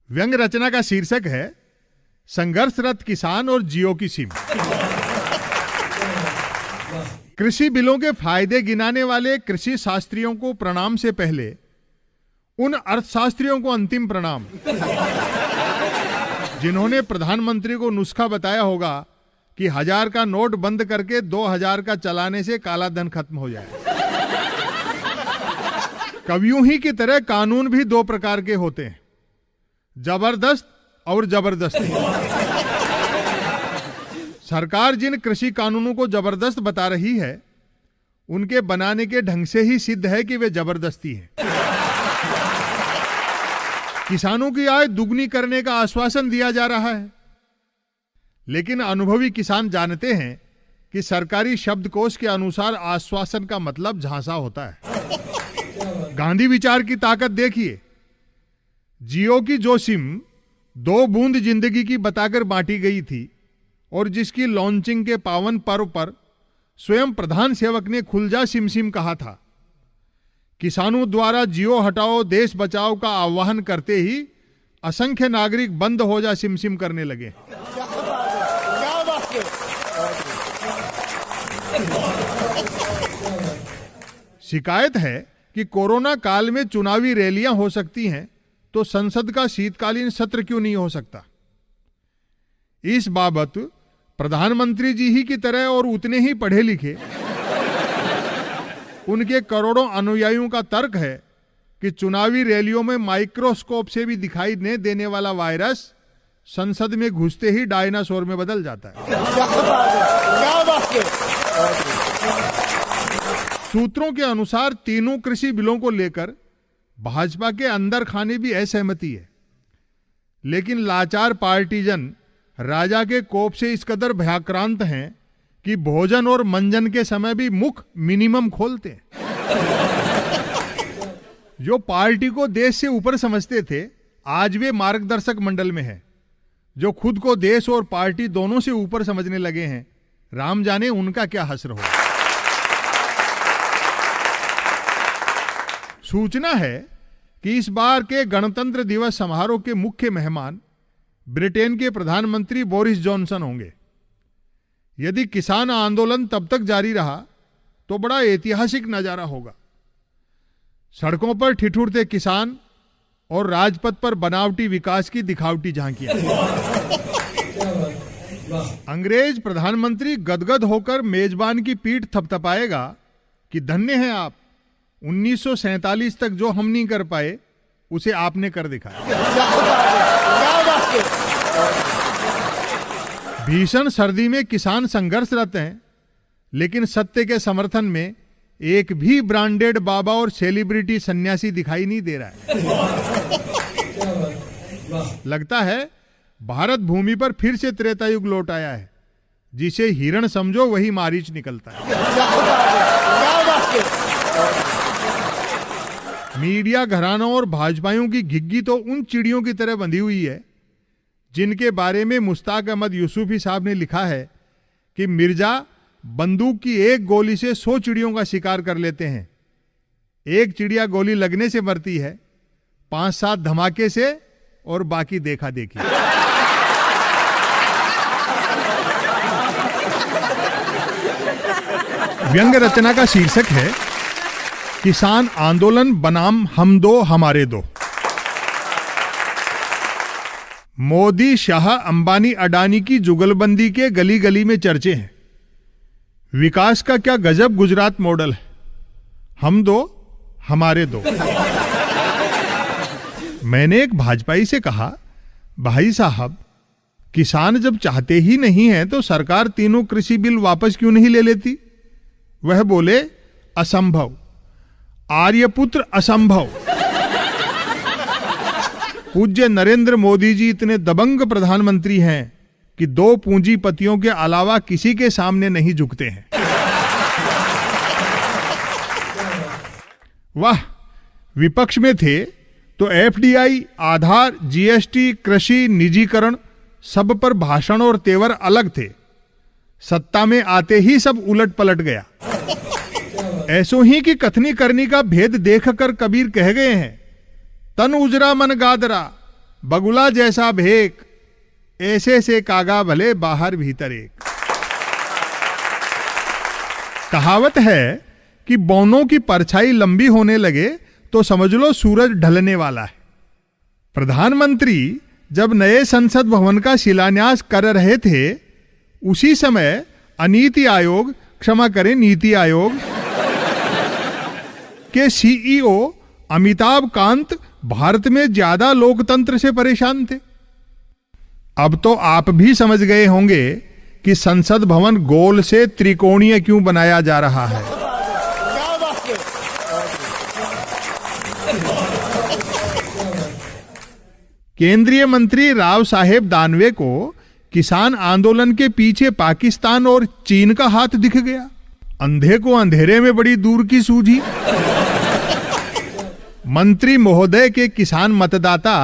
व्यंग रचना का शीर्षक है संघर्षरत किसान और जियो की सिम। कृषि बिलों के फायदे गिनाने वाले कृषि शास्त्रियों को प्रणाम से पहले उन अर्थशास्त्रियों को अंतिम प्रणाम, जिन्होंने प्रधानमंत्री को नुस्खा बताया होगा कि 1000 का नोट बंद करके 2000 का चलाने से काला धन खत्म हो जाए। कवियों ही की तरह कानून भी दो प्रकार के होते हैं, जबरदस्त और जबरदस्ती। सरकार जिन कृषि कानूनों को जबरदस्त बता रही है, उनके बनाने के ढंग से ही सिद्ध है कि वे जबरदस्ती है। किसानों की आय दुगनी करने का आश्वासन दिया जा रहा है, लेकिन अनुभवी किसान जानते हैं कि सरकारी शब्दकोश के अनुसार आश्वासन का मतलब झांसा होता है। गांधी विचार की ताकत देखिए। जियो की जो सिम 2 बूंद जिंदगी की बताकर बांटी गई थी और जिसकी लॉन्चिंग के पावन पर्व पर स्वयं प्रधान सेवक ने खुल जा सिम सिम कहा था, किसानों द्वारा जियो हटाओ देश बचाओ का आह्वान करते ही असंख्य नागरिक बंद हो जा सिम सिम करने लगे। शिकायत है कि कोरोना काल में चुनावी रैलियां हो सकती हैं, तो संसद का शीतकालीन सत्र क्यों नहीं हो सकता? इस बाबत प्रधानमंत्री जी ही की तरह और उतने ही पढ़े लिखे उनके करोड़ों अनुयायियों का तर्क है कि चुनावी रैलियों में माइक्रोस्कोप से भी दिखाई न देने वाला वायरस संसद में घुसते ही डायनासोर में बदल जाता है। सूत्रों के अनुसार तीनों कृषि बिलों को लेकर भाजपा के अंदर खाने भी असहमति है, लेकिन लाचार पार्टीजन राजा के कोप से इस कदर भयाक्रांत हैं कि भोजन और मंजन के समय भी मुख मिनिमम खोलते हैं। जो पार्टी को देश से ऊपर समझते थे, आज वे मार्गदर्शक मंडल में हैं। जो खुद को देश और पार्टी दोनों से ऊपर समझने लगे हैं, राम जाने उनका क्या हश्र होगा। सूचना है कि इस बार के गणतंत्र दिवस समारोह के मुख्य मेहमान ब्रिटेन के प्रधानमंत्री बोरिस जॉनसन होंगे। यदि किसान आंदोलन तब तक जारी रहा तो बड़ा ऐतिहासिक नजारा होगा। सड़कों पर ठिठुरते किसान और राजपथ पर बनावटी विकास की दिखावटी झांकियां। अंग्रेज प्रधानमंत्री गदगद होकर मेजबान की पीठ थपथपाएगा कि धन्य हैं आप, 1947 तक जो हम नहीं कर पाए उसे आपने कर दिखाया। भीषण सर्दी में किसान संघर्षरत हैं, लेकिन सत्य के समर्थन में एक भी ब्रांडेड बाबा और सेलिब्रिटी सन्यासी दिखाई नहीं दे रहा है। लगता है भारत भूमि पर फिर से त्रेता युग लौट आया है। जिसे हिरण समझो वही मारीच निकलता है। मीडिया घरानों और भाजपाइयों की घिग्गी तो उन चिड़ियों की तरह बंधी हुई है जिनके बारे में मुश्ताक अहमद यूसुफी साहब ने लिखा है कि मिर्जा बंदूक की एक गोली से 100 चिड़ियों का शिकार कर लेते हैं। एक चिड़िया गोली लगने से मरती है, 5-7 धमाके से, और बाकी देखा देखी। व्यंग रचना का शीर्षक है किसान आंदोलन बनाम हम दो हमारे दो। मोदी, शाह, अंबानी, अडानी की जुगलबंदी के गली गली में चर्चे हैं। विकास का क्या गजब गुजरात मॉडल है, हम दो हमारे दो। मैंने एक भाजपाई से कहा, भाई साहब, किसान जब चाहते ही नहीं हैं तो सरकार तीनों कृषि बिल वापस क्यों नहीं ले लेती? वह बोले, असंभव, आर्यपुत्र असंभव। पूज्य नरेंद्र मोदी जी इतने दबंग प्रधानमंत्री हैं कि 2 पूंजीपतियों के अलावा किसी के सामने नहीं झुकते हैं। वाह, विपक्ष में थे तो एफडीआई, आधार, जीएसटी, कृषि, निजीकरण, सब पर भाषण और तेवर अलग थे। सत्ता में आते ही सब उलट पलट गया। ऐसो ही की कथनी करनी का भेद देखकर कबीर कह गए हैं, तन उजरा मन गादरा, बगुला जैसा भेक, ऐसे से कागा भले बाहर भीतर एक। कहावत है कि बौनों की परछाई लंबी होने लगे तो समझ लो सूरज ढलने वाला है। प्रधानमंत्री जब नए संसद भवन का शिलान्यास कर रहे थे, उसी समय नीति आयोग के सीईओ अमिताभ कांत भारत में ज्यादा लोकतंत्र से परेशान थे। अब तो आप भी समझ गए होंगे कि संसद भवन गोल से त्रिकोणीय क्यों बनाया जा रहा है। केंद्रीय मंत्री राव साहेब दानवे को किसान आंदोलन के पीछे पाकिस्तान और चीन का हाथ दिख गया। अंधे को अंधेरे में बड़ी दूर की सूझी। मंत्री महोदय के किसान मतदाता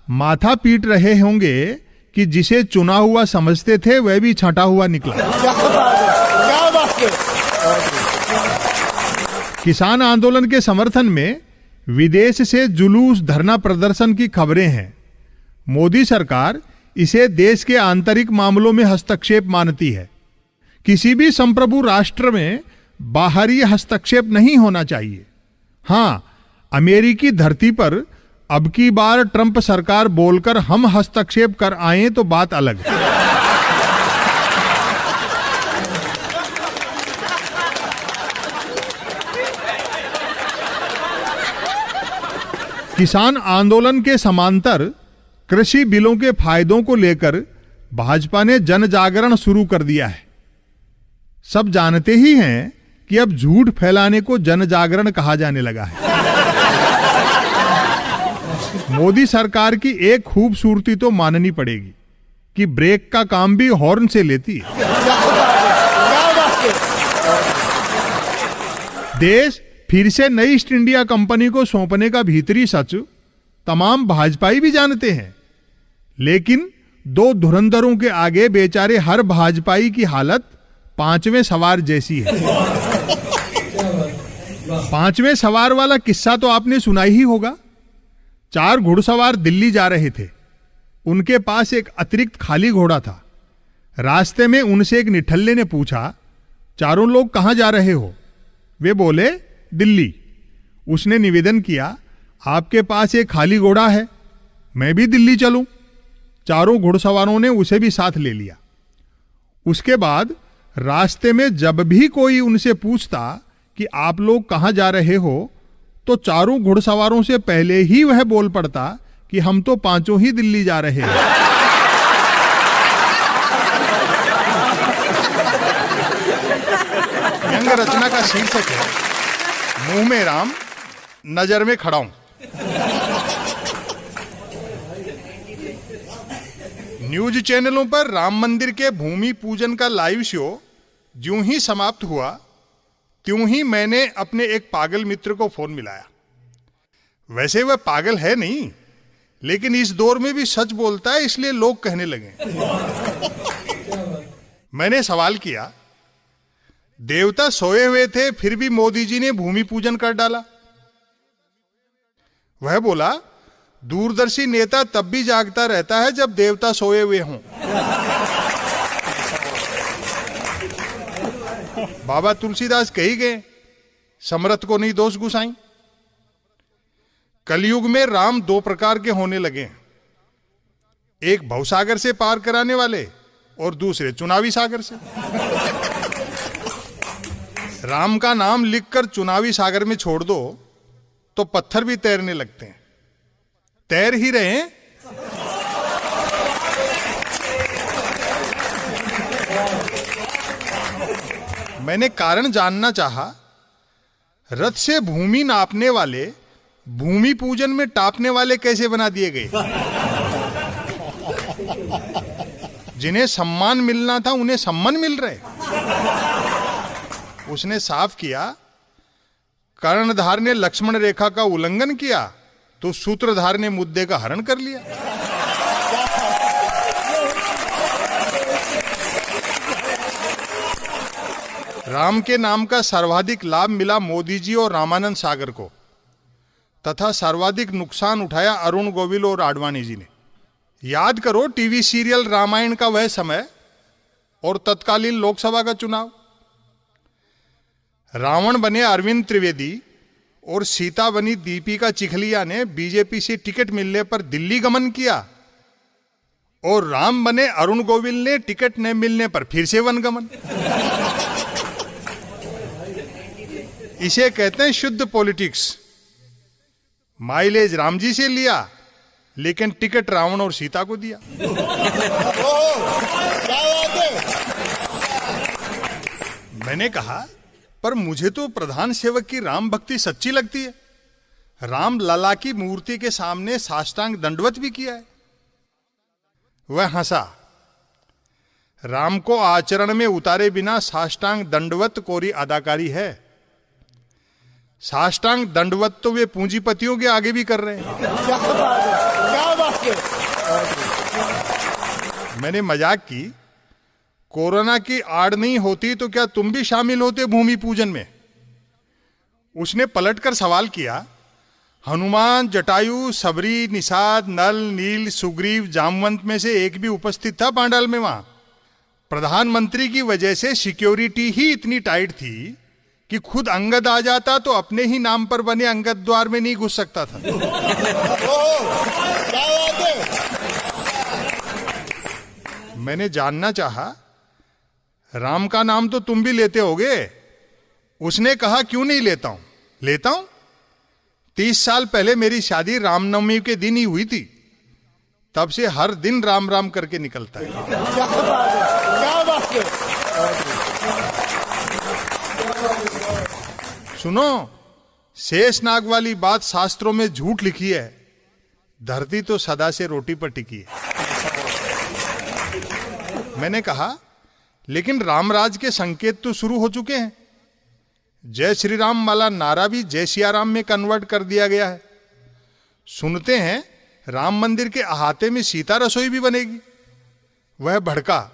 माथा पीट रहे होंगे कि जिसे चुना हुआ समझते थे वह भी छंटा हुआ निकला। क्या बात है। किसान आंदोलन के समर्थन में विदेश से जुलूस, धरना प्रदर्शन की खबरें हैं। मोदी सरकार इसे देश के आंतरिक मामलों में हस्तक्षेप मानती है। किसी भी संप्रभु राष्ट्र में बाहरी हस्तक्षेप नहीं होना चाहिए। हां, अमेरिकी धरती पर अब की बार ट्रंप सरकार बोलकर हम हस्तक्षेप कर आए तो बात अलग है। किसान आंदोलन के समांतर कृषि बिलों के फायदों को लेकर भाजपा ने जन जागरण शुरू कर दिया है। सब जानते ही हैं कि अब झूठ फैलाने को जन जागरण कहा जाने लगा है। मोदी सरकार की एक खूबसूरती तो माननी पड़ेगी कि ब्रेक का काम भी हॉर्न से लेती है। देश फिर से नई ईस्ट इंडिया कंपनी को सौंपने का भीतरी सच तमाम भाजपाई भी जानते हैं, लेकिन दो धुरंधरों के आगे बेचारे हर भाजपाई की हालत पांचवें सवार जैसी है। पांचवें सवार वाला किस्सा तो आपने सुना ही होगा। 4 घुड़सवार दिल्ली जा रहे थे। उनके पास एक अतिरिक्त खाली घोड़ा था। रास्ते में उनसे एक निठल्ले ने पूछा, चारों लोग कहां जा रहे हो? वे बोले, दिल्ली। उसने निवेदन किया, आपके पास एक खाली घोड़ा है, मैं भी दिल्ली चलूं। चारों घुड़सवारों ने उसे भी साथ ले लिया। उसके बाद रास्ते में जब भी कोई उनसे पूछता कि आप लोग कहां जा रहे हो, तो चारों घुड़सवारों से पहले ही वह बोल पड़ता कि हम तो पांचों ही दिल्ली जा रहे हैं। व्यंग रचना का शीर्षक है, मुंह में राम, नजर में खड़ा हूं। न्यूज चैनलों पर राम मंदिर के भूमि पूजन का लाइव शो ज्यों ही समाप्त हुआ, त्यों ही मैंने अपने एक पागल मित्र को फोन मिलाया। वैसे वह पागल है नहीं, लेकिन इस दौर में भी सच बोलता है, इसलिए लोग कहने लगे। मैंने सवाल किया, देवता सोए हुए थे फिर भी मोदी जी ने भूमि पूजन कर डाला? वह बोला, दूरदर्शी नेता तब भी जागता रहता है जब देवता सोए हुए हों। बाबा तुलसीदास कही गए, समरथ को नहीं दोष गुसाई। कलयुग में राम 2 प्रकार के होने लगे, एक भवसागर से पार कराने वाले और दूसरे चुनावी सागर से। राम का नाम लिखकर चुनावी सागर में छोड़ दो तो पत्थर भी तैरने लगते हैं। तैर ही रहे। मैंने कारण जानना चाहा, रथ से भूमि नापने वाले भूमि पूजन में टापने वाले कैसे बना दिए गए? जिन्हें सम्मान मिलना था उन्हें सम्मान मिल रहे। उसने साफ किया, कर्णधार ने लक्ष्मण रेखा का उल्लंघन किया तो सूत्रधार ने मुद्दे का हरण कर लिया। राम के नाम का सर्वाधिक लाभ मिला मोदी जी और रामानंद सागर को, तथा सर्वाधिक नुकसान उठाया अरुण गोविल और आडवाणी जी ने। याद करो टीवी सीरियल रामायण का वह समय और तत्कालीन लोकसभा का चुनाव। रावण बने अरविंद त्रिवेदी और सीता बनी दीपिका चिखलिया ने बीजेपी से टिकट मिलने पर दिल्ली गमन किया, और राम बने अरुण गोविल ने टिकट न मिलने पर फिर से वनगमन। इसे कहते हैं शुद्ध पॉलिटिक्स। माइलेज राम जी से लिया, लेकिन टिकट रावण और सीता को दिया। मैंने कहा, पर मुझे तो प्रधान सेवक की राम भक्ति सच्ची लगती है। राम लला की मूर्ति के सामने साष्टांग दंडवत भी किया है। वह हंसा। राम को आचरण में उतारे बिना साष्टांग दंडवत कोरी अदाकारी है। साष्टांग दंडवत तो वे पूंजीपतियों के आगे भी कर रहे हैं। क्या बात है। मैंने मजाक की, कोरोना की आड़ नहीं होती तो क्या तुम भी शामिल होते भूमि पूजन में? उसने पलटकर सवाल किया, हनुमान, जटायु, सबरी, निषाद, नल, नील, सुग्रीव, जामवंत में से एक भी उपस्थित था पांडाल में? वहां प्रधानमंत्री की वजह से सिक्योरिटी ही इतनी टाइट थी कि खुद अंगद आ जाता तो अपने ही नाम पर बने अंगद द्वार में नहीं घुस सकता था। मैंने जानना चाहा, राम का नाम तो तुम भी लेते होगे? उसने कहा, क्यों नहीं लेता हूं, लेता हूं। 30 साल पहले मेरी शादी रामनवमी के दिन ही हुई थी, तब से हर दिन राम राम करके निकलता है। क्या बात है। सुनो, शेषनाग वाली बात शास्त्रों में झूठ लिखी है, धरती तो सदा से रोटी पर टिकी है। मैंने कहा, लेकिन रामराज के संकेत तो शुरू हो चुके हैं। जय श्री राम वाला नारा भी जय सिया राम में कन्वर्ट कर दिया गया है। सुनते हैं राम मंदिर के अहाते में सीता रसोई भी बनेगी। वह भड़का,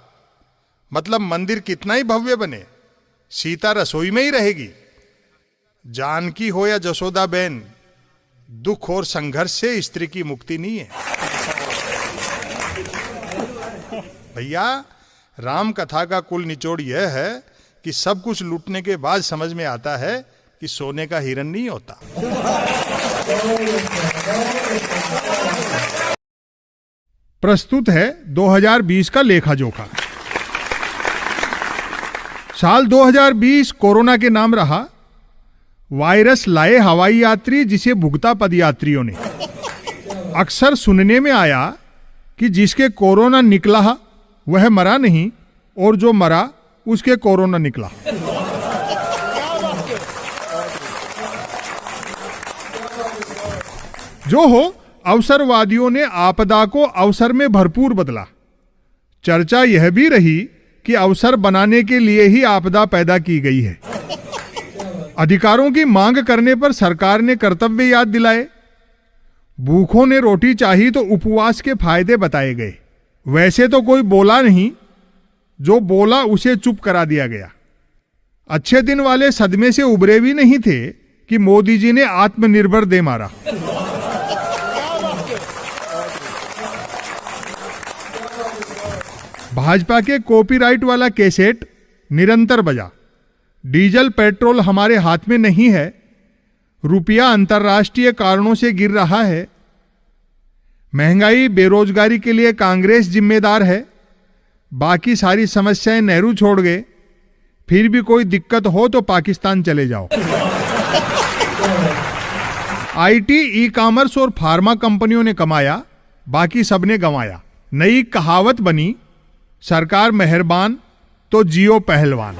मतलब मंदिर कितना ही भव्य बने, सीता रसोई में ही रहेगी। जानकी हो या जसोदा बहन, दुख और संघर्ष से स्त्री की मुक्ति नहीं है। भैया, राम कथा का कुल निचोड़ यह है कि सब कुछ लूटने के बाद समझ में आता है कि सोने का हिरन नहीं होता। प्रस्तुत है 2020 का लेखा जोखा। साल 2020 कोरोना के नाम रहा। वायरस लाए हवाई यात्री जिसे भुगता पदयात्रियों ने। अक्सर सुनने में आया कि जिसके कोरोना निकला वह मरा नहीं, और जो मरा उसके कोरोना निकला। जो हो, अवसरवादियों ने आपदा को अवसर में भरपूर बदला। चर्चा यह भी रही कि अवसर बनाने के लिए ही आपदा पैदा की गई है। अधिकारों की मांग करने पर सरकार ने कर्तव्य याद दिलाए। भूखों ने रोटी चाही तो उपवास के फायदे बताए गए। वैसे तो कोई बोला नहीं, जो बोला उसे चुप करा दिया गया। अच्छे दिन वाले सदमे से उबरे भी नहीं थे कि मोदी जी ने आत्मनिर्भर दे मारा। भाजपा के कॉपीराइट वाला कैसेट निरंतर बजा। डीजल पेट्रोल हमारे हाथ में नहीं है, रुपया अंतर्राष्ट्रीय कारणों से गिर रहा है। महंगाई, बेरोजगारी के लिए कांग्रेस जिम्मेदार है, बाकी सारी समस्याएं नेहरू छोड़ गए। फिर भी कोई दिक्कत हो तो पाकिस्तान चले जाओ। आईटी, ई कॉमर्स और फार्मा कंपनियों ने कमाया, बाकी सबने गंवाया। नई कहावत बनी, सरकार मेहरबान तो जियो पहलवान।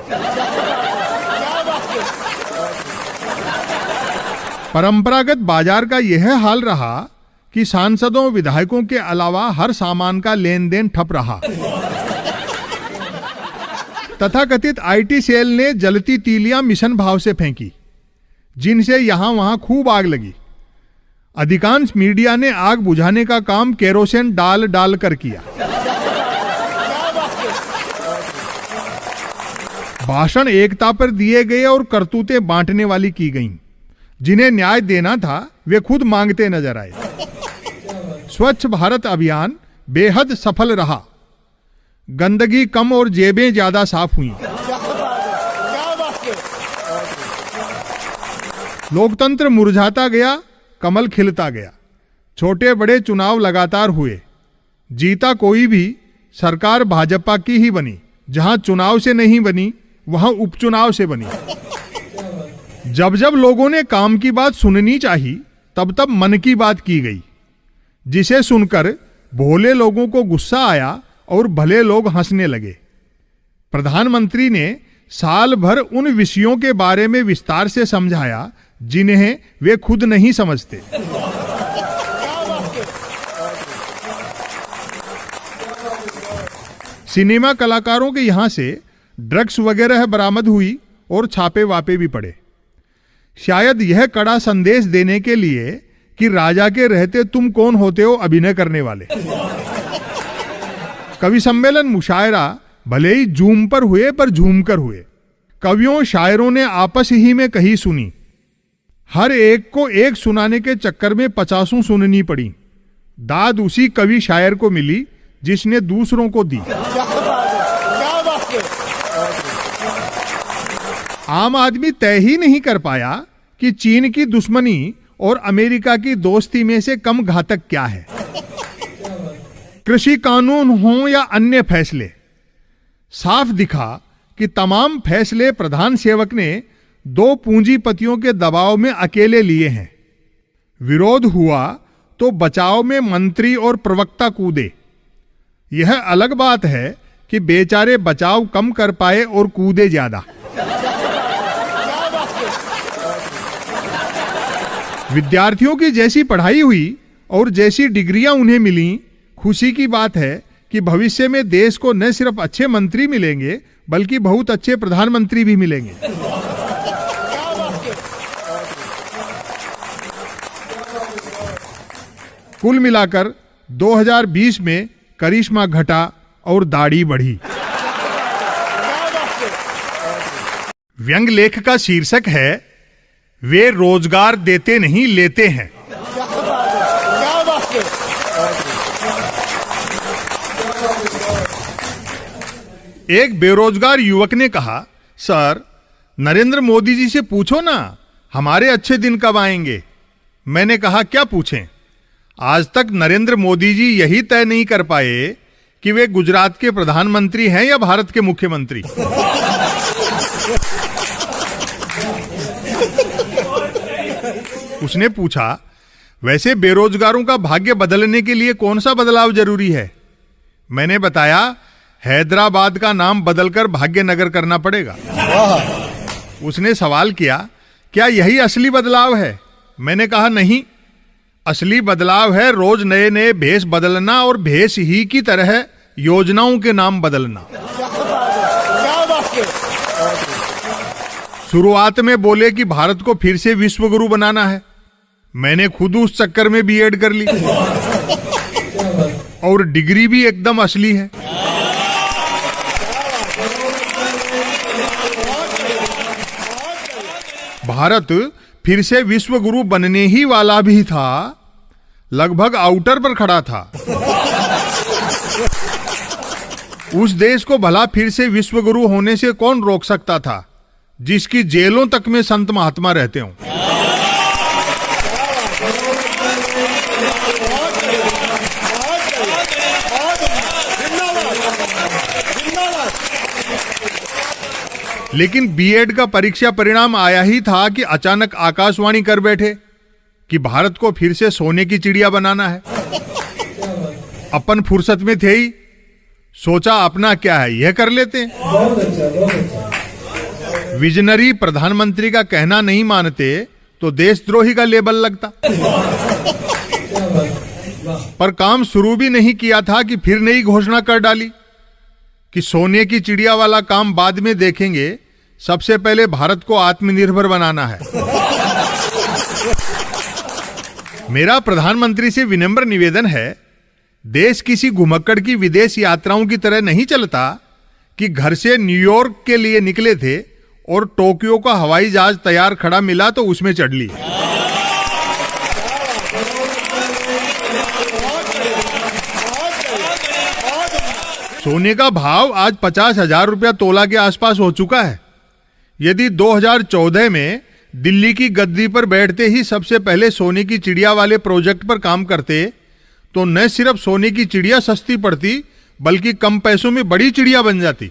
परंपरागत बाजार का यह हाल रहा कि सांसदों, विधायकों के अलावा हर सामान का लेन देन ठप रहा। तथाकथित आईटी सेल ने जलती तीलियां मिशन भाव से फेंकी, जिनसे यहां वहां खूब आग लगी। अधिकांश मीडिया ने आग बुझाने का काम केरोसिन डाल डाल कर किया। भाषण एकता पर दिए गए और करतूतें बांटने वाली की गईं। जिन्हें न्याय देना था वे खुद मांगते नजर आए। स्वच्छ भारत अभियान बेहद सफल रहा। गंदगी कम और जेबें ज्यादा साफ हुई। लोकतंत्र मुरझाता गया, कमल खिलता गया। छोटे बड़े चुनाव लगातार हुए। जीता कोई भी, सरकार भाजपा की ही बनी। जहां चुनाव से नहीं बनी वहां उपचुनाव से बनी। जब जब लोगों ने काम की बात सुननी चाहिए तब तब मन की बात की गई, जिसे सुनकर भोले लोगों को गुस्सा आया और भले लोग हंसने लगे। प्रधानमंत्री ने साल भर उन विषयों के बारे में विस्तार से समझाया जिन्हें वे खुद नहीं समझते। सिनेमा कलाकारों के यहां से ड्रग्स वगैरह बरामद हुई और छापे वापे भी पड़े। शायद यह कड़ा संदेश देने के लिए कि राजा के रहते तुम कौन होते हो अभिनय करने वाले। कवि सम्मेलन मुशायरा भले ही जूम पर हुए पर झूम कर हुए। कवियों शायरों ने आपस ही में कही सुनी। हर एक को एक सुनाने के चक्कर में 50 सुननी पड़ी। दाद उसी कवि शायर को मिली जिसने दूसरों को दी। आम आदमी तय ही नहीं कर पाया कि चीन की दुश्मनी और अमेरिका की दोस्ती में से कम घातक क्या है। कृषि कानून हो या अन्य फैसले, साफ दिखा कि तमाम फैसले प्रधान सेवक ने 2 पूंजीपतियों के दबाव में अकेले लिए हैं। विरोध हुआ तो बचाव में मंत्री और प्रवक्ता कूदे। यह अलग बात है कि बेचारे बचाव कम कर पाए और कूदे ज्यादा। विद्यार्थियों की जैसी पढ़ाई हुई और जैसी डिग्रियां उन्हें मिली, खुशी की बात है कि भविष्य में देश को न सिर्फ अच्छे मंत्री मिलेंगे बल्कि बहुत अच्छे प्रधानमंत्री भी मिलेंगे। कुल मिलाकर 2020 में करिश्मा घटा और दाढ़ी बढ़ी। व्यंग लेख का शीर्षक है वे रोजगार देते नहीं लेते हैं। एक बेरोजगार युवक ने कहा, सर नरेंद्र मोदी जी से पूछो ना हमारे अच्छे दिन कब आएंगे। मैंने कहा क्या पूछें? आज तक नरेंद्र मोदी जी यही तय नहीं कर पाए कि वे गुजरात के प्रधानमंत्री हैं या भारत के मुख्यमंत्री। उसने पूछा, वैसे बेरोजगारों का भाग्य बदलने के लिए कौन सा बदलाव जरूरी है? मैंने बताया, हैदराबाद का नाम बदलकर भाग्यनगर करना पड़ेगा। उसने सवाल किया, क्या यही असली बदलाव है? मैंने कहा नहीं, असली बदलाव है रोज नए नए भेष बदलना और भेष ही की तरह योजनाओं के नाम बदलना। शुरुआत में बोले कि भारत को फिर से विश्व गुरु बनाना है। मैंने खुद उस चक्कर में बीएड कर ली और डिग्री भी एकदम असली है। भारत फिर से विश्व गुरु बनने ही वाला भी था, लगभग आउटर पर खड़ा था। उस देश को भला फिर से विश्व गुरु होने से कौन रोक सकता था, जिसकी जेलों तक में संत महात्मा रहते हों। लेकिन बीएड का परीक्षा परिणाम आया ही था कि अचानक आकाशवाणी कर बैठे कि भारत को फिर से सोने की चिड़िया बनाना है। अपन फुर्सत में थे ही, सोचा अपना क्या है यह कर लेते हैं। विजनरी प्रधानमंत्री का कहना नहीं मानते तो देशद्रोही का लेबल लगता। पर काम शुरू भी नहीं किया था कि फिर नई घोषणा कर डाली कि सोने की चिड़िया वाला काम बाद में देखेंगे, सबसे पहले भारत को आत्मनिर्भर बनाना है। मेरा प्रधानमंत्री से विनम्र निवेदन है, देश किसी घुमक्कड़ की विदेश यात्राओं की तरह नहीं चलता कि घर से न्यूयॉर्क के लिए निकले थे और टोक्यो का हवाई जहाज तैयार खड़ा मिला तो उसमें चढ़ ली। सोने का भाव आज 50,000 रुपया तोला के आसपास हो चुका है। यदि 2014 में दिल्ली की गद्दी पर बैठते ही सबसे पहले सोने की चिड़िया वाले प्रोजेक्ट पर काम करते तो न सिर्फ सोने की चिड़िया सस्ती पड़ती बल्कि कम पैसों में बड़ी चिड़िया बन जाती।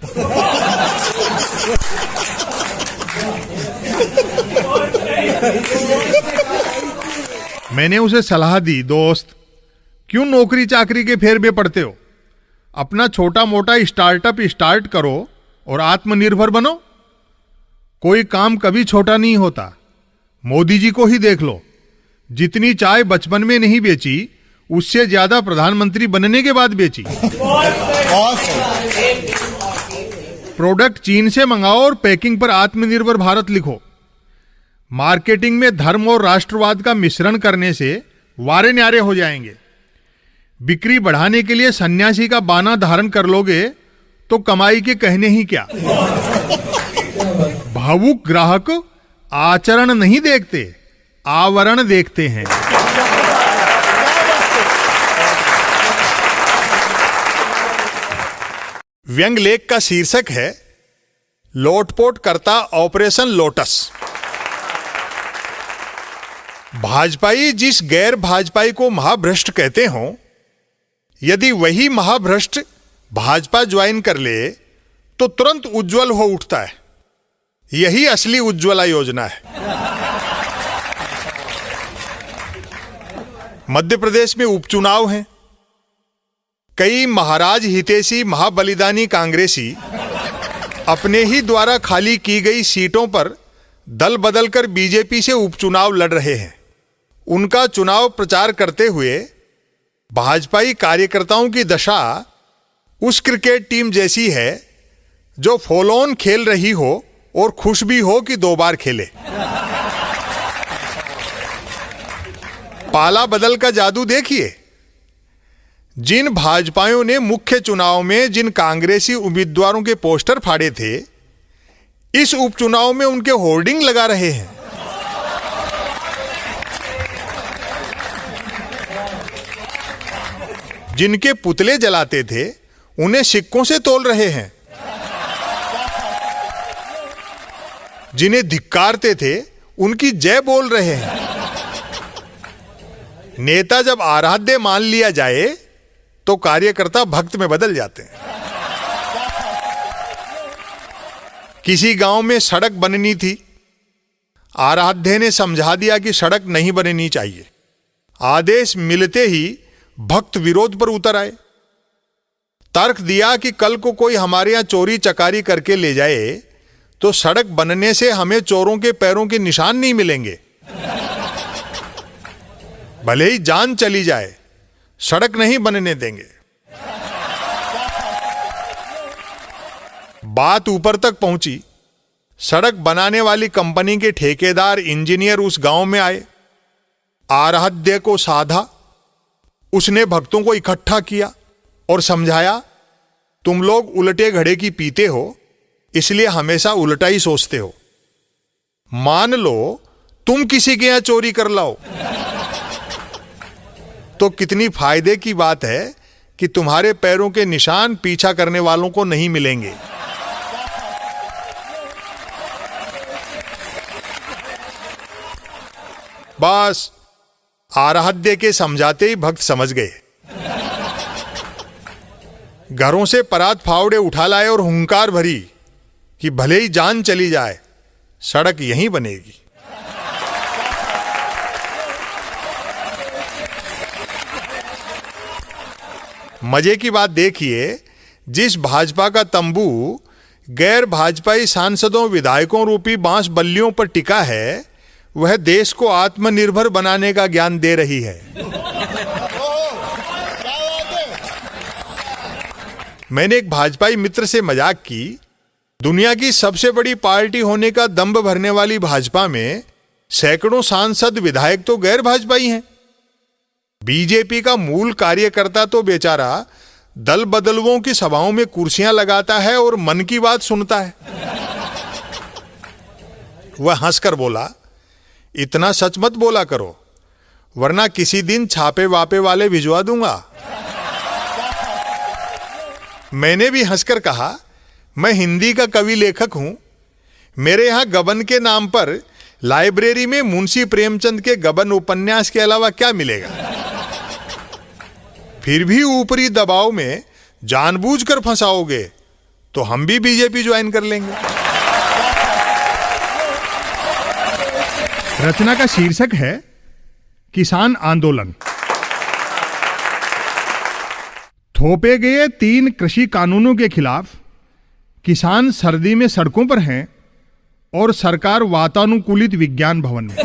मैंने उसे सलाह दी, दोस्त क्यों नौकरी चाकरी के फेर में पड़ते हो, अपना छोटा मोटा स्टार्टअप स्टार्ट करो और आत्मनिर्भर बनो। कोई काम कभी छोटा नहीं होता। मोदी जी को ही देख लो, जितनी चाय बचपन में नहीं बेची उससे ज्यादा प्रधानमंत्री बनने के बाद बेची। प्रोडक्ट चीन से मंगाओ और पैकिंग पर आत्मनिर्भर भारत लिखो। मार्केटिंग में धर्म और राष्ट्रवाद का मिश्रण करने से वारे न्यारे हो जाएंगे। बिक्री बढ़ाने के लिए सन्यासी का बाना धारण कर लोगे तो कमाई के कहने ही क्या। भावुक ग्राहक आचरण नहीं देखते, आवरण देखते हैं। व्यंग लेख का शीर्षक है लोटपोट करता ऑपरेशन लोटस। भाजपाई जिस गैर भाजपाई को महाभ्रष्ट कहते हो, यदि वही महाभ्रष्ट भाजपा ज्वाइन कर ले तो तुरंत उज्जवल हो उठता है। यही असली उज्ज्वला योजना है। मध्य प्रदेश में उपचुनाव हैं। कई महाराज हितैषी महाबलिदानी कांग्रेसी अपने ही द्वारा खाली की गई सीटों पर दल बदलकर बीजेपी से उपचुनाव लड़ रहे हैं। उनका चुनाव प्रचार करते हुए भाजपाई कार्यकर्ताओं की दशा उस क्रिकेट टीम जैसी है जो फॉलोऑन खेल रही हो और खुश भी हो कि 2 बार खेले। पाला बदल का जादू देखिए। जिन भाजपाइयों ने मुख्य चुनाव में जिन कांग्रेसी उम्मीदवारों के पोस्टर फाड़े थे, इस उपचुनाव में उनके होर्डिंग लगा रहे हैं। जिनके पुतले जलाते थे उन्हें सिक्कों से तोल रहे हैं। जिन्हें धिक्कारते थे उनकी जय बोल रहे हैं। नेता जब आराध्य मान लिया जाए तो कार्यकर्ता भक्त में बदल जाते हैं। किसी गांव में सड़क बननी थी। आराध्य ने समझा दिया कि सड़क नहीं बननी चाहिए। आदेश मिलते ही भक्त विरोध पर उतर आए। तर्क दिया कि कल को कोई हमारे यहां चोरी चकारी करके ले जाए तो सड़क बनने से हमें चोरों के पैरों के निशान नहीं मिलेंगे। भले ही जान चली जाए, सड़क नहीं बनने देंगे। बात ऊपर तक पहुंची। सड़क बनाने वाली कंपनी के ठेकेदार इंजीनियर उस गांव में आए। आराध्य को साधा। उसने भक्तों को इकट्ठा किया और समझाया, तुम लोग उल्टे घड़े की पीते हो, इसलिए हमेशा उल्टा ही सोचते हो। मान लो तुम किसी के यहां चोरी कर लाओ तो कितनी फायदे की बात है कि तुम्हारे पैरों के निशान पीछा करने वालों को नहीं मिलेंगे। बस आराध्य के समझाते ही भक्त समझ गए। घरों से परात फावड़े उठा लाए और हुंकार भरी कि भले ही जान चली जाए, सड़क यहीं बनेगी। मजे की बात देखिए, जिस भाजपा का तंबू गैर भाजपाई सांसदों विधायकों रूपी बांस बल्लियों पर टिका है, वह देश को आत्मनिर्भर बनाने का ज्ञान दे रही है। मैंने एक भाजपाई मित्र से मजाक की, दुनिया की सबसे बड़ी पार्टी होने का दंभ भरने वाली भाजपा में सैकड़ों सांसद विधायक तो गैर भाजपाई हैं। बीजेपी का मूल कार्यकर्ता तो बेचारा दल बदलुओं की सभाओं में कुर्सियां लगाता है और मन की बात सुनता है। वह हंसकर बोला, इतना सच मत बोला करो, वरना किसी दिन छापे वापे वाले भिजवा दूंगा। मैंने भी हंसकर कहा, मैं हिंदी का कवि लेखक हूं, मेरे यहां गबन के नाम पर लाइब्रेरी में मुंशी प्रेमचंद के गबन उपन्यास के अलावा क्या मिलेगा? फिर भी ऊपरी दबाव में जानबूझकर फंसाओगे तो हम भी बीजेपी ज्वाइन कर लेंगे। रचना का शीर्षक है किसान आंदोलन। थोपे गए 3 कृषि कानूनों के खिलाफ किसान सर्दी में सड़कों पर हैं और सरकार वातानुकूलित विज्ञान भवन में।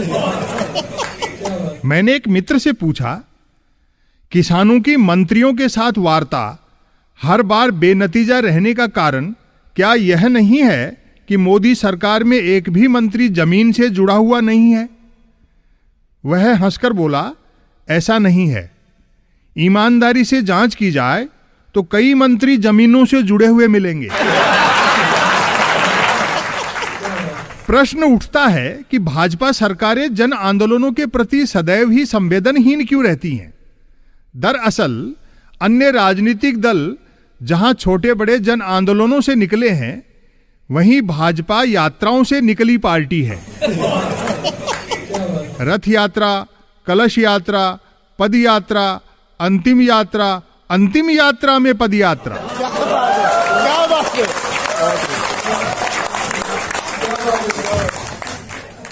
मैंने एक मित्र से पूछा, किसानों की मंत्रियों के साथ वार्ता हर बार बेनतीजा रहने का कारण क्या यह नहीं है कि मोदी सरकार में एक भी मंत्री जमीन से जुड़ा हुआ नहीं है? वह हंसकर बोला, ऐसा नहीं है। ईमानदारी से जांच की जाए तो कई मंत्री जमीनों से जुड़े हुए मिलेंगे। प्रश्न उठता है कि भाजपा सरकारें जन आंदोलनों के प्रति सदैव ही संवेदनहीन क्यों रहती हैं? दरअसल अन्य राजनीतिक दल जहां छोटे बड़े जन आंदोलनों से निकले हैं, वहीं भाजपा यात्राओं से निकली पार्टी है। रथ यात्रा, कलश यात्रा, पद यात्रा, अंतिम यात्रा, अंतिम यात्रा में पद यात्रा।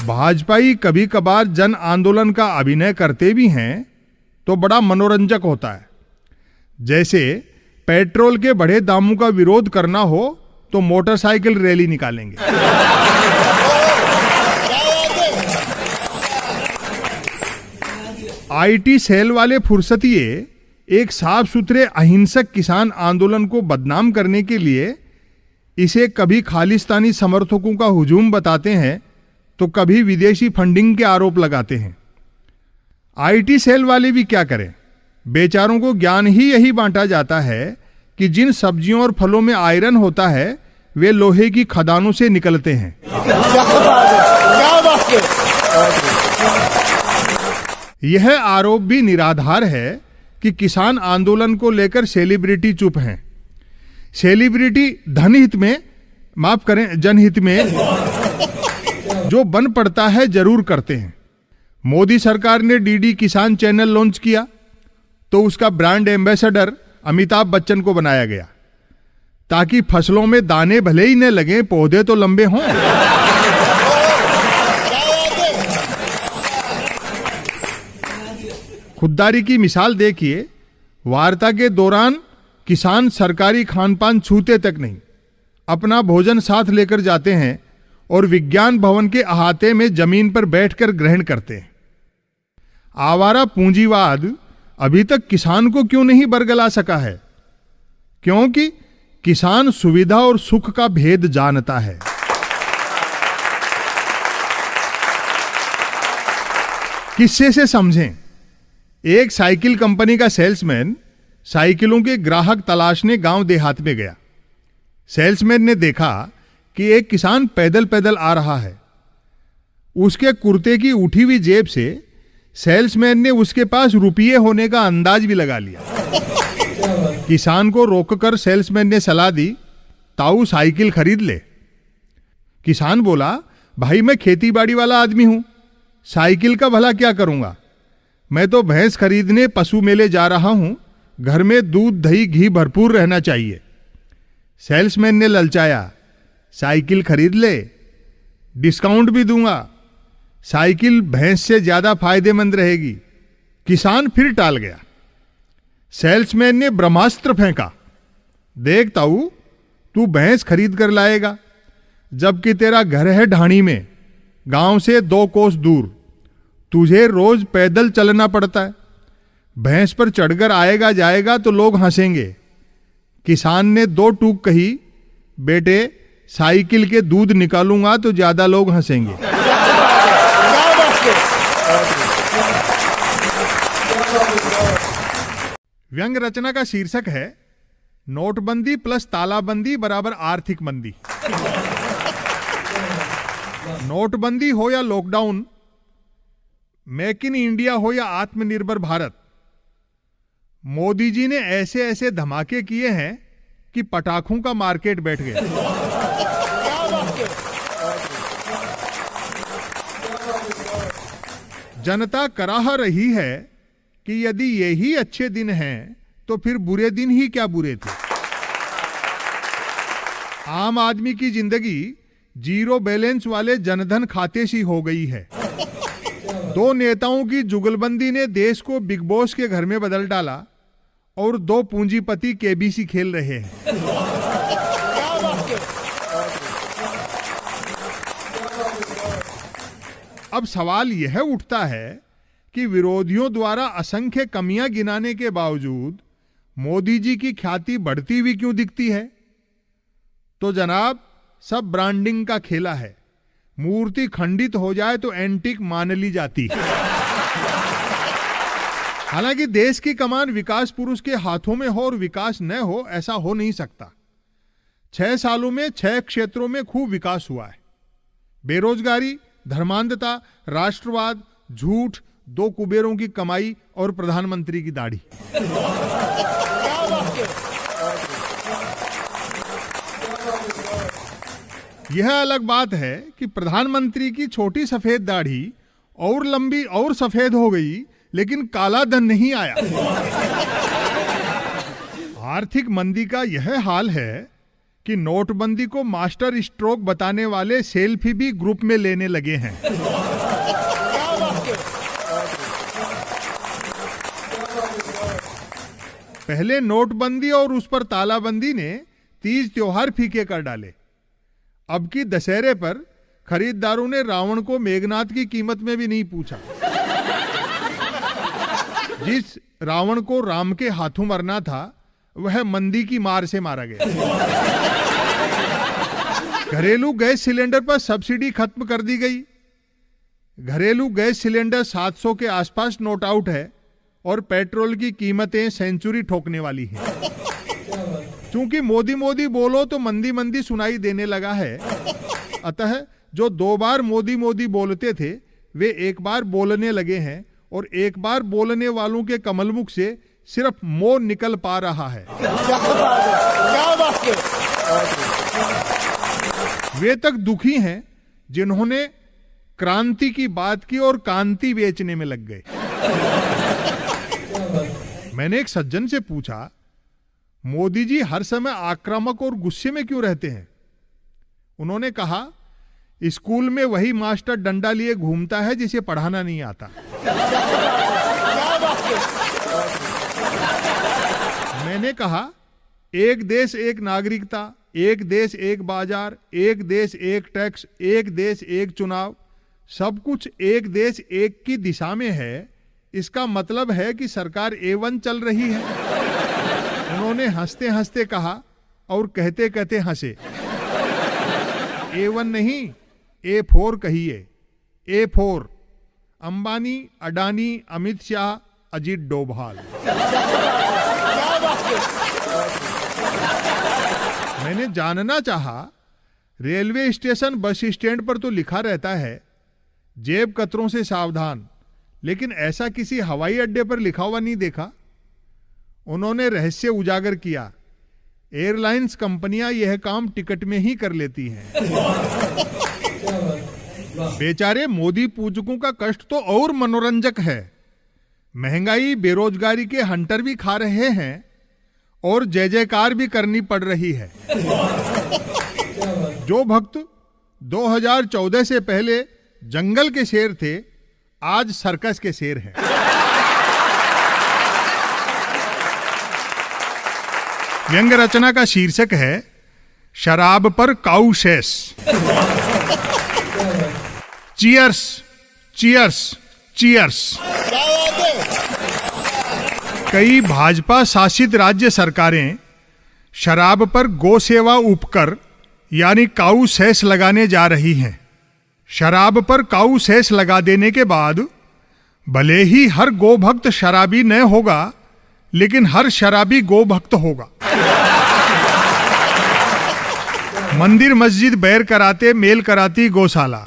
भाजपाई कभी कभार जन आंदोलन का अभिनय करते भी हैं तो बड़ा मनोरंजक होता है। जैसे पेट्रोल के बढ़े दामों का विरोध करना हो तो मोटरसाइकिल रैली निकालेंगे। आईटी सेल वाले फुर्सतिये एक साफ सुथरे अहिंसक किसान आंदोलन को बदनाम करने के लिए इसे कभी खालिस्तानी समर्थकों का हुजूम बताते हैं तो कभी विदेशी फंडिंग के आरोप लगाते हैं। आईटी सेल वाले भी क्या करें, बेचारों को ज्ञान ही यही बांटा जाता है कि जिन सब्जियों और फलों में आयरन होता है वे लोहे की खदानों से निकलते हैं। यह आरोप भी निराधार है कि किसान आंदोलन को लेकर सेलिब्रिटी चुप हैं। सेलिब्रिटी धनहित में, माफ करें जनहित में जो बन पड़ता है जरूर करते हैं। मोदी सरकार ने डीडी किसान चैनल लॉन्च किया तो उसका ब्रांड एम्बेसडर अमिताभ बच्चन को बनाया गया ताकि फसलों में दाने भले ही न लगे, पौधे तो लंबे हों। खुददारी की मिसाल देखिए। वार्ता के दौरान किसान सरकारी खानपान छूते तक नहीं, अपना भोजन साथ लेकर जाते हैं और विज्ञान भवन के अहाते में जमीन पर बैठकर ग्रहण करते हैं। आवारा पूंजीवाद अभी तक किसान को क्यों नहीं बरगला सका है? क्योंकि किसान सुविधा और सुख का भेद जानता है। किस्से से समझें। एक साइकिल कंपनी का सेल्समैन साइकिलों के ग्राहक तलाशने गांव देहात में गया। सेल्समैन ने देखा कि एक किसान पैदल पैदल आ रहा है। उसके कुर्ते की उठी हुई जेब से सेल्समैन ने उसके पास रुपये होने का अंदाज भी लगा लिया। किसान को रोककर सेल्समैन ने सलाह दी, ताऊ साइकिल खरीद ले। किसान बोला, भाई मैं खेती बाड़ी वाला आदमी हूं, साइकिल का भला क्या करूंगा? मैं तो भैंस खरीदने पशु मेले जा रहा हूं, घर में दूध दही घी भरपूर रहना चाहिए। सेल्समैन ने ललचाया, साइकिल खरीद ले, डिस्काउंट भी दूंगा, साइकिल भैंस से ज्यादा फायदेमंद रहेगी। किसान फिर टाल गया। सेल्समैन ने ब्रह्मास्त्र फेंका, देख ताऊ तू भैंस खरीद कर लाएगा जबकि तेरा घर है ढाणी में, गांव से 2 कोस दूर, तुझे रोज पैदल चलना पड़ता है। भैंस पर चढ़कर आएगा जाएगा तो लोग हंसेंगे। किसान ने 2 टूक कही, बेटे साइकिल के दूध निकालूंगा तो ज्यादा लोग हंसेंगे। व्यंग रचना का शीर्षक है नोटबंदी प्लस तालाबंदी बराबर आर्थिक मंदी। नोटबंदी हो या लॉकडाउन, मेक इन इंडिया हो या आत्मनिर्भर भारत, मोदी जी ने ऐसे ऐसे धमाके किए हैं कि पटाखों का मार्केट बैठ गया। जनता कराह रही है कि यदि यही अच्छे दिन हैं तो फिर बुरे दिन ही क्या बुरे थे। आम आदमी की जिंदगी जीरो बैलेंस वाले जनधन खाते सी हो गई है। दो नेताओं की जुगलबंदी ने देश को बिग बॉस के घर में बदल डाला और दो पूंजीपति केबीसी खेल रहे हैं। अब सवाल यह उठता है कि विरोधियों द्वारा असंख्य कमियां गिनाने के बावजूद मोदी जी की ख्याति बढ़ती हुई क्यों दिखती है? तो जनाब, सब ब्रांडिंग का खेला है। मूर्ति खंडित हो जाए तो एंटीक मान ली जाती है। हालांकि देश की कमान विकास पुरुष के हाथों में हो और विकास न हो, ऐसा हो नहीं सकता। 6 सालों में 6 क्षेत्रों में खूब विकास हुआ है। बेरोजगारी, धर्मांधता, राष्ट्रवाद, झूठ, 2 कुबेरों की कमाई और प्रधानमंत्री की दाढ़ी। यह अलग बात है कि प्रधानमंत्री की छोटी सफेद दाढ़ी और लंबी और सफेद हो गई, लेकिन काला धन नहीं आया। आर्थिक मंदी का यह हाल है कि नोटबंदी को मास्टर स्ट्रोक बताने वाले सेल्फी भी ग्रुप में लेने लगे हैं। पहले नोटबंदी और उस पर तालाबंदी ने तीज त्योहार फीके कर डाले। अब की दशहरे पर खरीदारों ने रावण को मेघनाथ की कीमत में भी नहीं पूछा। जिस रावण को राम के हाथों मरना था, वह मंदी की मार से मारा गया। घरेलू गैस सिलेंडर पर सब्सिडी खत्म कर दी गई। घरेलू गैस सिलेंडर 700 के आसपास नोट आउट है और पेट्रोल की कीमतें सेंचुरी ठोकने वाली हैं। चूंकि मोदी मोदी बोलो तो मंदी मंदी सुनाई देने लगा है, अतः जो 2 बार मोदी मोदी बोलते थे वे एक बार बोलने लगे हैं और एक बार बोलने वालों के कमलमुख से सिर्फ मोह निकल पा रहा है। वे तक दुखी हैं जिन्होंने क्रांति की बात की और कांति बेचने में लग गए। मैंने एक सज्जन से पूछा, मोदी जी हर समय आक्रामक और गुस्से में क्यों रहते हैं? उन्होंने कहा, स्कूल में वही मास्टर डंडा लिए घूमता है जिसे पढ़ाना नहीं आता। मैंने कहा, एक देश एक नागरिकता, एक देश एक बाजार, एक देश एक टैक्स, एक देश एक चुनाव, सब कुछ एक देश एक की दिशा में है। इसका मतलब है कि सरकार A1 चल रही है। उन्होंने हंसते हंसते कहा और कहते कहते हंसे। A1 नहीं, A4 कहिए। A4 अंबानी, अडानी, अमित शाह, अजीत डोभाल। मैंने जानना चाहा, रेलवे स्टेशन, बस स्टैंड पर तो लिखा रहता है जेब कतरों से सावधान, लेकिन ऐसा किसी हवाई अड्डे पर लिखा हुआ नहीं देखा। उन्होंने रहस्य उजागर किया, एयरलाइंस कंपनियां यह काम टिकट में ही कर लेती हैं। बेचारे मोदी पूजकों का कष्ट तो और मनोरंजक है। महंगाई, बेरोजगारी के हंटर भी खा रहे हैं और जय जयकार भी करनी पड़ रही है। जो भक्त 2014 से पहले जंगल के शेर थे, आज सर्कस के शेर हैं। व्यंग रचना का शीर्षक है शराब पर काऊ शेष। Cheers, cheers, cheers. कई भाजपा शासित राज्य सरकारें शराब पर गो सेवा उपकर यानी काऊ सेस लगाने जा रही हैं। शराब पर काऊ सेस लगा देने के बाद भले ही हर गो भक्त शराबी न होगा, लेकिन हर शराबी गो भक्त होगा। मंदिर मस्जिद बैर कराते मेल कराती गौशाला।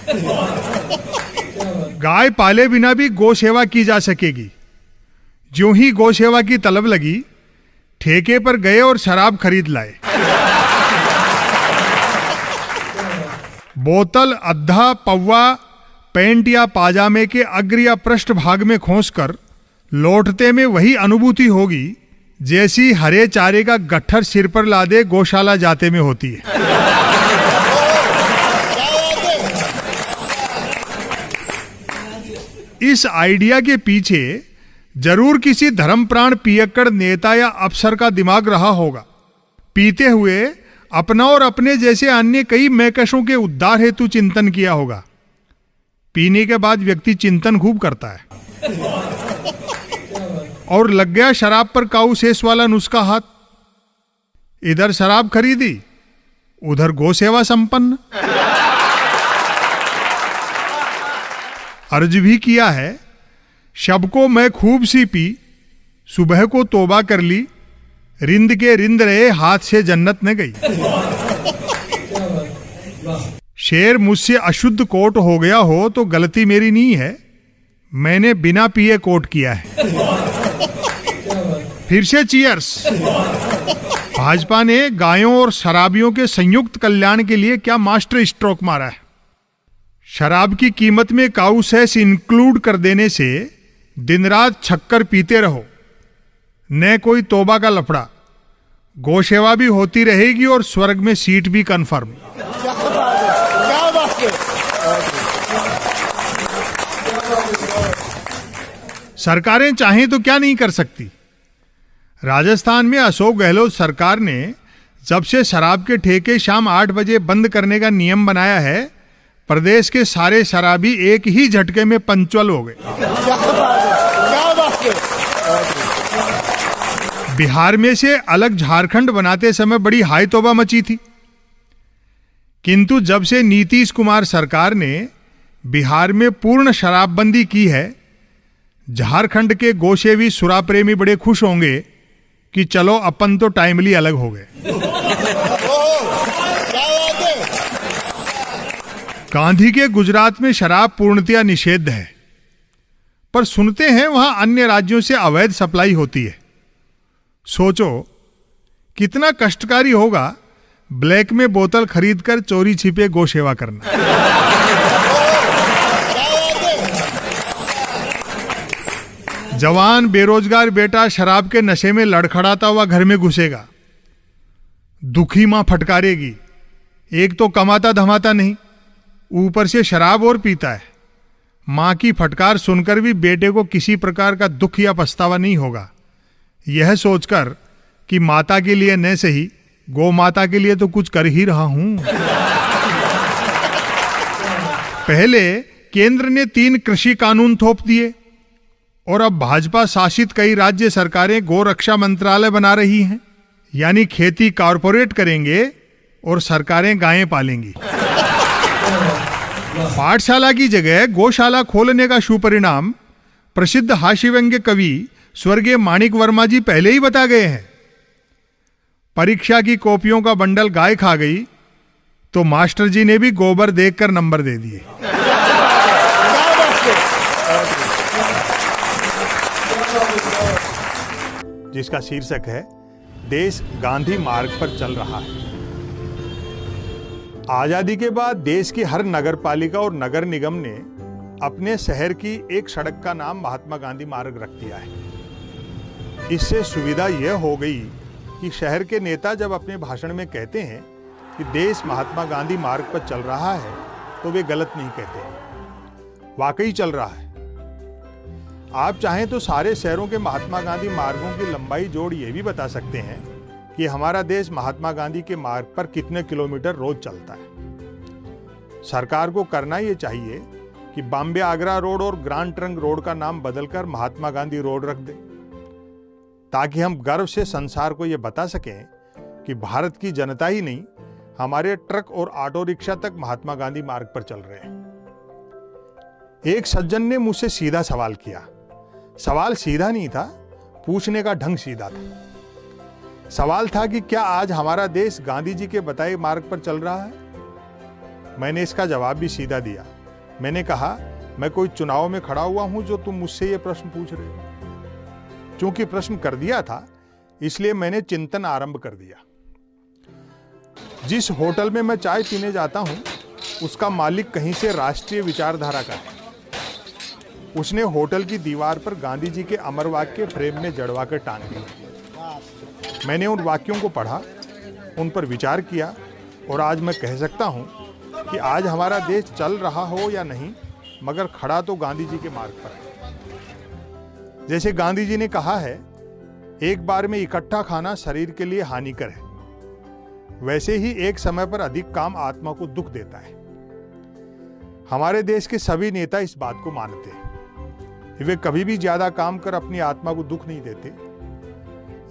गाय पाले बिना भी गौ सेवा की जा सकेगी। ज्यों ही गौ सेवा की तलब लगी, ठेके पर गए और शराब खरीद लाए। बोतल अद्धा पौवा पैंट या पाजामे के अग्र या पृष्ठ भाग में खोसकर लौटते में वही अनुभूति होगी जैसी हरे चारे का गट्ठर सिर पर लादे गौशाला जाते में होती है। इस आइडिया के पीछे जरूर किसी धर्मप्राण पियक्कड़ नेता या अफसर का दिमाग रहा होगा। पीते हुए अपना और अपने जैसे अन्य कई मैकशों के उद्धार हेतु चिंतन किया होगा। पीने के बाद व्यक्ति चिंतन खूब करता है और लग गया शराब पर काऊ शेष वाला नुस्खा हाथ। इधर शराब खरीदी, उधर गौ सेवा संपन्न। अर्ज भी किया है, शब को मैं खूब सी पी, सुबह को तौबा कर ली, रिंद के रिंद रहे हाथ से जन्नत न गई। शेर मुझसे अशुद्ध कोट हो गया हो तो गलती मेरी नहीं है, मैंने बिना पिए कोट किया है। फिर से चीयर्स। भाजपा ने गायों और शराबियों के संयुक्त कल्याण के लिए क्या मास्टर स्ट्रोक मारा है। शराब की कीमत में काऊ सेस इंक्लूड कर देने से दिन रात छक्कर पीते रहो, न कोई तौबा का लफड़ा, गौ सेवा भी होती रहेगी और स्वर्ग में सीट भी कंफर्म। सरकारें चाहें तो क्या नहीं कर सकती। राजस्थान में अशोक गहलोत सरकार ने जब से शराब के ठेके शाम 8 बजे बंद करने का नियम बनाया है, प्रदेश के सारे शराबी एक ही झटके में पंचुअल हो गए। बिहार में से अलग झारखंड बनाते समय बड़ी हाई तौबा मची थी, किंतु जब से नीतीश कुमार सरकार ने बिहार में पूर्ण शराबबंदी की है, झारखंड के गोसेवी सुरा प्रेमी बड़े खुश होंगे कि चलो अपन तो टाइमली अलग हो गए। गांधी के गुजरात में शराब पूर्णतया निषेध है, पर सुनते हैं वहां अन्य राज्यों से अवैध सप्लाई होती है। सोचो कितना कष्टकारी होगा ब्लैक में बोतल खरीदकर चोरी छिपे गौ सेवा करना। जवान बेरोजगार बेटा शराब के नशे में लड़खड़ाता हुआ घर में घुसेगा, दुखी मां फटकारेगी, एक तो कमाता धमाता नहीं, ऊपर से शराब और पीता है। मां की फटकार सुनकर भी बेटे को किसी प्रकार का दुख या पछतावा नहीं होगा, यह सोचकर कि माता के लिए न सही गौ माता के लिए तो कुछ कर ही रहा हूं। पहले केंद्र ने 3 कृषि कानून थोप दिए और अब भाजपा शासित कई राज्य सरकारें गौ रक्षा मंत्रालय बना रही हैं, यानी खेती कारपोरेट करेंगे और सरकारें गायें पालेंगी। पाठशाला की जगह गौशाला खोलने का सुपरिणाम प्रसिद्ध हास्यव्यंग्य कवि स्वर्गीय माणिक वर्मा जी पहले ही बता गए हैं। परीक्षा की कॉपियों का बंडल गाय खा गई तो मास्टर जी ने भी गोबर देखकर नंबर दे दिए। जिसका शीर्षक है देश गांधी मार्ग पर चल रहा है। आजादी के बाद देश की हर नगर पालिका और नगर निगम ने अपने शहर की एक सड़क का नाम महात्मा गांधी मार्ग रख दिया है। इससे सुविधा यह हो गई कि शहर के नेता जब अपने भाषण में कहते हैं कि देश महात्मा गांधी मार्ग पर चल रहा है तो वे गलत नहीं कहते, वाकई चल रहा है। आप चाहें तो सारे शहरों के महात्मा गांधी मार्गों की लंबाई जोड़ ये भी बता सकते हैं कि हमारा देश महात्मा गांधी के मार्ग पर कितने किलोमीटर रोज चलता है। सरकार को करना ये चाहिए कि बॉम्बे आगरा रोड और ग्रांड ट्रंक रोड का नाम बदलकर महात्मा गांधी रोड रख दे, ताकि हम गर्व से संसार को यह बता सकें कि भारत की जनता ही नहीं, हमारे ट्रक और ऑटो रिक्शा तक महात्मा गांधी मार्ग पर चल रहे हैं। एक सज्जन ने मुझसे सीधा सवाल किया। सवाल सीधा नहीं था, पूछने का ढंग सीधा था। सवाल था कि क्या आज हमारा देश गांधी जी के बताए मार्ग पर चल रहा है? मैंने इसका जवाब भी सीधा दिया। मैंने कहा, मैं कोई चुनाव में खड़ा हुआ हूं जो तुम मुझसे ये प्रश्न पूछ रहे हो। चूंकि प्रश्न कर दिया था, इसलिए मैंने चिंतन आरंभ कर दिया। जिस होटल में मैं चाय पीने जाता हूं, उसका मालिक कहीं से राष्ट्रीय विचारधारा का है। उसने होटल की दीवार पर गांधी जी के अमर वाक्य फ्रेम में जड़वा कर टांग दिए। मैंने उन वाक्यों को पढ़ा, उन पर विचार किया और आज मैं कह सकता हूं कि आज हमारा देश चल रहा हो या नहीं, मगर खड़ा तो गांधी जी के मार्ग पर है। जैसे गांधी जी ने कहा है, एक बार में इकट्ठा खाना शरीर के लिए हानिकर है, वैसे ही एक समय पर अधिक काम आत्मा को दुख देता है। हमारे देश के सभी नेता इस बात को मानते हैं। वे कभी भी ज्यादा काम कर अपनी आत्मा को दुख नहीं देते।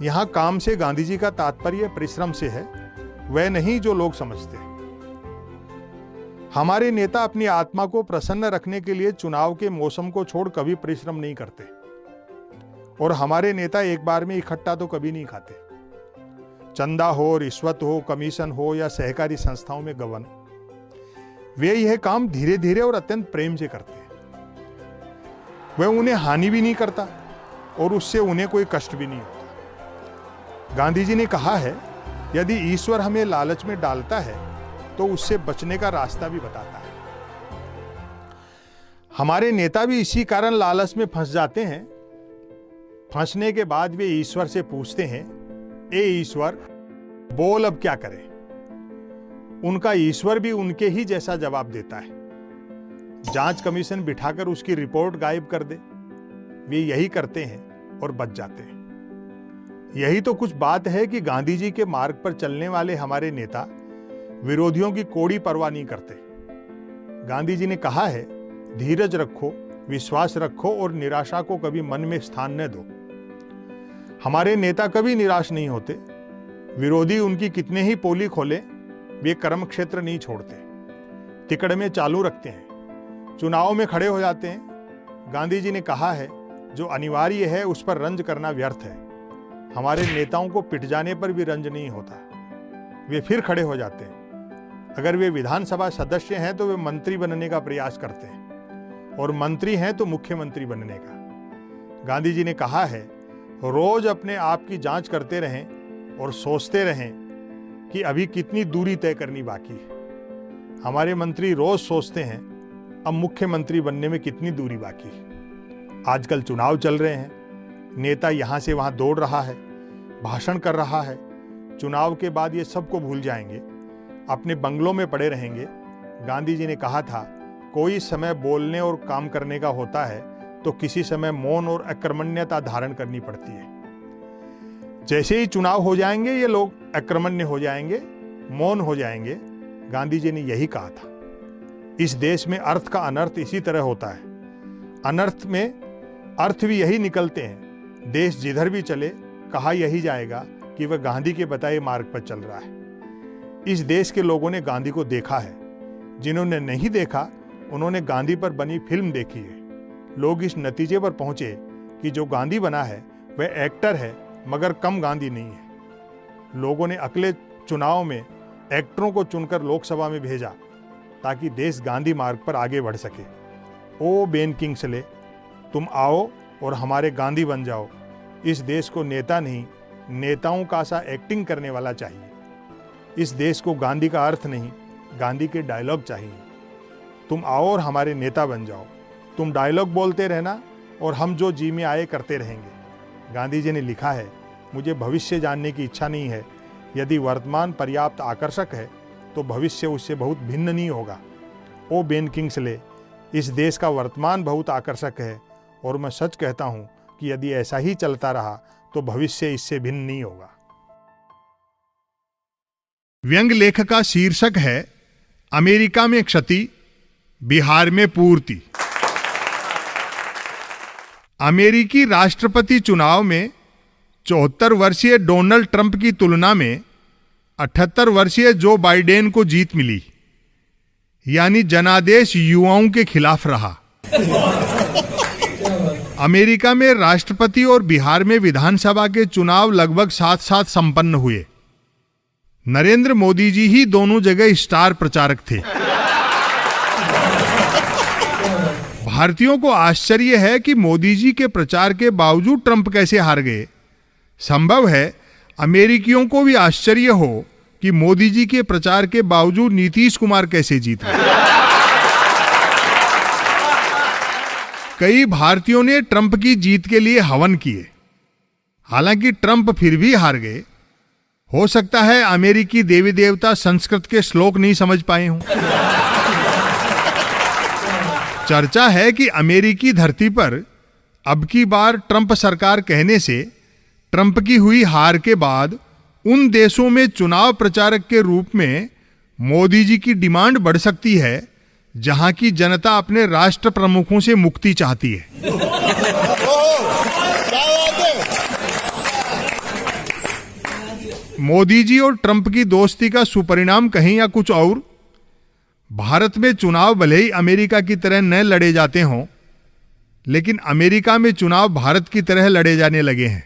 यहां काम से गांधी जी का तात्पर्य परिश्रम से है, वह नहीं जो लोग समझते हैं। हमारे नेता अपनी आत्मा को प्रसन्न रखने के लिए चुनाव के मौसम को छोड़ कभी परिश्रम नहीं करते, और हमारे नेता एक बार में इकट्ठा तो कभी नहीं खाते। चंदा हो, रिश्वत हो, कमीशन हो या सहकारी संस्थाओं में गबन, वे यह काम धीरे धीरे और अत्यंत प्रेम से करते हैं। वह उन्हें हानि भी नहीं करता और उससे उन्हें कोई कष्ट भी नहीं होता। गांधी जी ने कहा है, यदि ईश्वर हमें लालच में डालता है तो उससे बचने का रास्ता भी बताता है। हमारे नेता भी इसी कारण लालच में फंस जाते हैं। फंसने के बाद वे ईश्वर से पूछते हैं, ए ईश्वर, बोल अब क्या करें। उनका ईश्वर भी उनके ही जैसा जवाब देता है, जांच कमीशन बिठाकर उसकी रिपोर्ट गायब कर दे। वे यही करते हैं और बच जाते हैं। यही तो कुछ बात है कि गांधी जी के मार्ग पर चलने वाले हमारे नेता विरोधियों की कोई परवाह नहीं करते। गांधी जी ने कहा है, धीरज रखो, विश्वास रखो और निराशा को कभी मन में स्थान न दो। हमारे नेता कभी निराश नहीं होते। विरोधी उनकी कितने ही पोली खोले, वे कर्म क्षेत्र नहीं छोड़ते, तिकड़ में चालू रखते हैं, चुनाव में खड़े हो जाते हैं। गांधी जी ने कहा है, जो अनिवार्य है उस पर रंज करना व्यर्थ है। हमारे नेताओं को पिट जाने पर भी रंज नहीं होता, वे फिर खड़े हो जाते हैं। अगर वे विधानसभा सदस्य हैं तो वे मंत्री बनने का प्रयास करते हैं, और मंत्री हैं तो मुख्यमंत्री बनने का। गांधी जी ने कहा है, रोज अपने आप की जांच करते रहें और सोचते रहें कि अभी कितनी दूरी तय करनी बाकी है। हमारे मंत्री रोज सोचते हैं, अब मुख्यमंत्री बनने में कितनी दूरी बाकी है। आजकल चुनाव चल रहे हैं, नेता यहां से वहां दौड़ रहा है, भाषण कर रहा है। चुनाव के बाद ये सबको भूल जाएंगे, अपने बंगलों में पड़े रहेंगे। गांधी जी ने कहा था, कोई समय बोलने और काम करने का होता है तो किसी समय मौन और अकर्मण्यता धारण करनी पड़ती है। जैसे ही चुनाव हो जाएंगे ये लोग अकर्मण्य हो जाएंगे, मौन हो जाएंगे। गांधी जी ने यही कहा था। इस देश में अर्थ का अनर्थ इसी तरह होता है। अनर्थ में अर्थ भी यही निकलते हैं। देश जिधर भी चले कहा यही जाएगा कि वह गांधी के बताए मार्ग पर चल रहा है। इस देश के लोगों ने गांधी को देखा है। जिन्होंने नहीं देखा उन्होंने गांधी पर बनी फिल्म देखी है। लोग इस नतीजे पर पहुंचे कि जो गांधी बना है वह एक्टर है, मगर कम गांधी नहीं है। लोगों ने अगले चुनाव में एक्टरों को चुनकर लोकसभा में भेजा ताकि देश गांधी मार्ग पर आगे बढ़ सके। ओ बेन किंग्सले, तुम आओ और हमारे गांधी बन जाओ। इस देश को नेता नहीं, नेताओं का सा एक्टिंग करने वाला चाहिए। इस देश को गांधी का अर्थ नहीं, गांधी के डायलॉग चाहिए। तुम आओ और हमारे नेता बन जाओ। तुम डायलॉग बोलते रहना और हम जो जी में आए करते रहेंगे। गांधी जी ने लिखा है, मुझे भविष्य जानने की इच्छा नहीं है। यदि वर्तमान पर्याप्त आकर्षक है तो भविष्य उससे बहुत भिन्न नहीं होगा। ओ बेन किंग्सले, इस देश का वर्तमान बहुत आकर्षक है और मैं सच कहता हूं कि यदि ऐसा ही चलता रहा तो भविष्य इससे भिन्न नहीं होगा। व्यंग लेख का शीर्षक है, अमेरिका में क्षति, बिहार में पूर्ति। अमेरिकी राष्ट्रपति चुनाव में 74 वर्षीय डोनाल्ड ट्रंप की तुलना में 78 वर्षीय जो बाइडेन को जीत मिली, यानी जनादेश युवाओं के खिलाफ रहा। अमेरिका में राष्ट्रपति और बिहार में विधानसभा के चुनाव लगभग साथ साथ संपन्न हुए। नरेंद्र मोदी जी ही दोनों जगह स्टार प्रचारक थे। भारतीयों को आश्चर्य है कि मोदी जी के प्रचार के बावजूद ट्रंप कैसे हार गए। संभव है अमेरिकियों को भी आश्चर्य हो कि मोदी जी के प्रचार के बावजूद नीतीश कुमार कैसे जीते। कई भारतीयों ने ट्रंप की जीत के लिए हवन किए। हालांकि ट्रंप फिर भी हार गए। हो सकता है अमेरिकी देवी देवता संस्कृत के श्लोक नहीं समझ पाए हों। चर्चा है कि अमेरिकी धरती पर अब की बार ट्रंप सरकार कहने से ट्रंप की हुई हार के बाद उन देशों में चुनाव प्रचारक के रूप में मोदी जी की डिमांड बढ़ सकती है जहां की जनता अपने राष्ट्र प्रमुखों से मुक्ति चाहती है। मोदी जी और ट्रंप की दोस्ती का सुपरिणाम कहीं या कुछ और। भारत में चुनाव भले ही अमेरिका की तरह न लड़े जाते हों, लेकिन अमेरिका में चुनाव भारत की तरह लड़े जाने लगे हैं।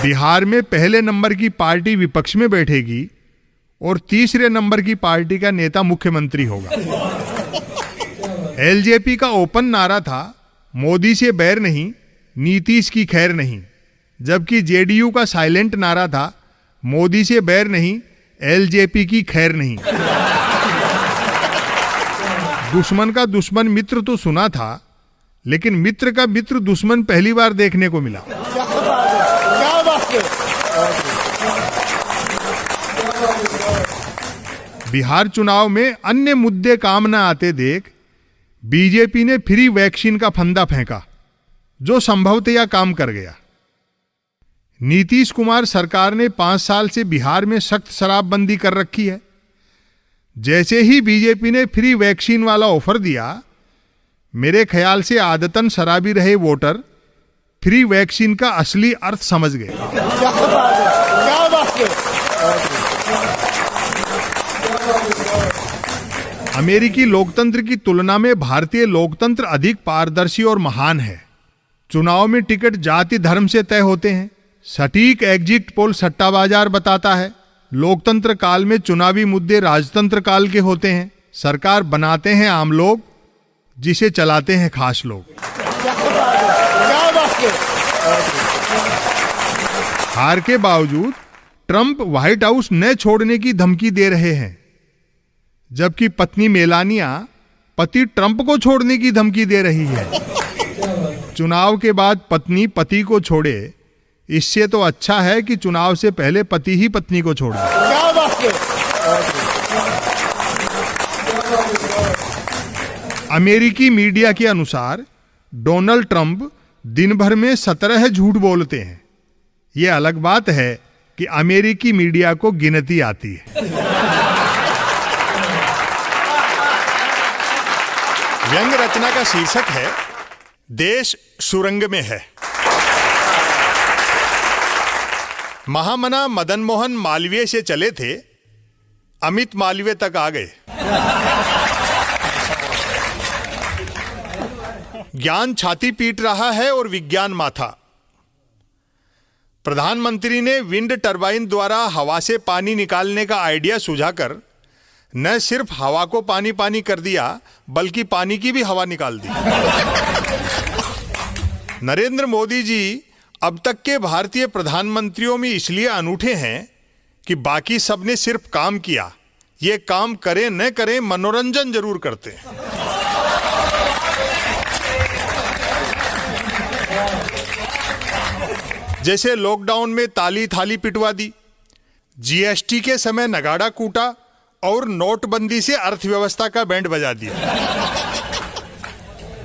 बिहार में पहले नंबर की पार्टी विपक्ष में बैठेगी और तीसरे नंबर की पार्टी का नेता मुख्यमंत्री होगा। एलजेपी का ओपन नारा था, मोदी से बैर नहीं, नीतीश की खैर नहीं। जबकि जेडीयू का साइलेंट नारा था, मोदी से बैर नहीं, एलजेपी की खैर नहीं। दुश्मन का दुश्मन मित्र तो सुना था, लेकिन मित्र का मित्र दुश्मन पहली बार देखने को मिला। बिहार चुनाव में अन्य मुद्दे काम न आते देख बीजेपी ने फ्री वैक्सीन का फंदा फेंका, जो संभवतः काम कर गया। नीतीश कुमार सरकार ने 5 साल से बिहार में सख्त शराबबंदी कर रखी है। जैसे ही बीजेपी ने फ्री वैक्सीन वाला ऑफर दिया, मेरे ख्याल से आदतन शराबी रहे वोटर फ्री वैक्सीन का असली अर्थ समझ गए। अमेरिकी लोकतंत्र की तुलना में भारतीय लोकतंत्र अधिक पारदर्शी और महान है। चुनाव में टिकट जाति धर्म से तय होते हैं। सटीक एग्जिट पोल सट्टा बाजार बताता है। लोकतंत्र काल में चुनावी मुद्दे राजतंत्र काल के होते हैं। सरकार बनाते हैं आम लोग, जिसे चलाते हैं खास लोग। हार के बावजूद ट्रंप व्हाइट हाउस न छोड़ने की धमकी दे रहे हैं, जबकि पत्नी मेलानिया पति ट्रंप को छोड़ने की धमकी दे रही है। चुनाव के बाद पत्नी पति को छोड़े, इससे तो अच्छा है कि चुनाव से पहले पति ही पत्नी को छोड़ दे। अमेरिकी मीडिया के अनुसार डोनाल्ड ट्रंप दिन भर में 17 झूठ बोलते हैं। यह अलग बात है कि अमेरिकी मीडिया को गिनती आती है। व्यंग रचना का शीर्षक है, देश सुरंग में है। महामना मदन मोहन मालवीय से चले थे, अमित मालवीय तक आ गए। ज्ञान छाती पीट रहा है और विज्ञान माथा। प्रधानमंत्री ने विंड टरबाइन द्वारा हवा से पानी निकालने का आइडिया सुझाकर न सिर्फ हवा को पानी पानी कर दिया, बल्कि पानी की भी हवा निकाल दी। नरेंद्र मोदी जी अब तक के भारतीय प्रधानमंत्रियों में इसलिए अनूठे हैं कि बाकी सबने सिर्फ काम किया, ये काम करें न करें मनोरंजन जरूर करते हैं। जैसे लॉकडाउन में ताली थाली पिटवा दी, जीएसटी के समय नगाड़ा कूटा और नोटबंदी से अर्थव्यवस्था का बैंड बजा दिया।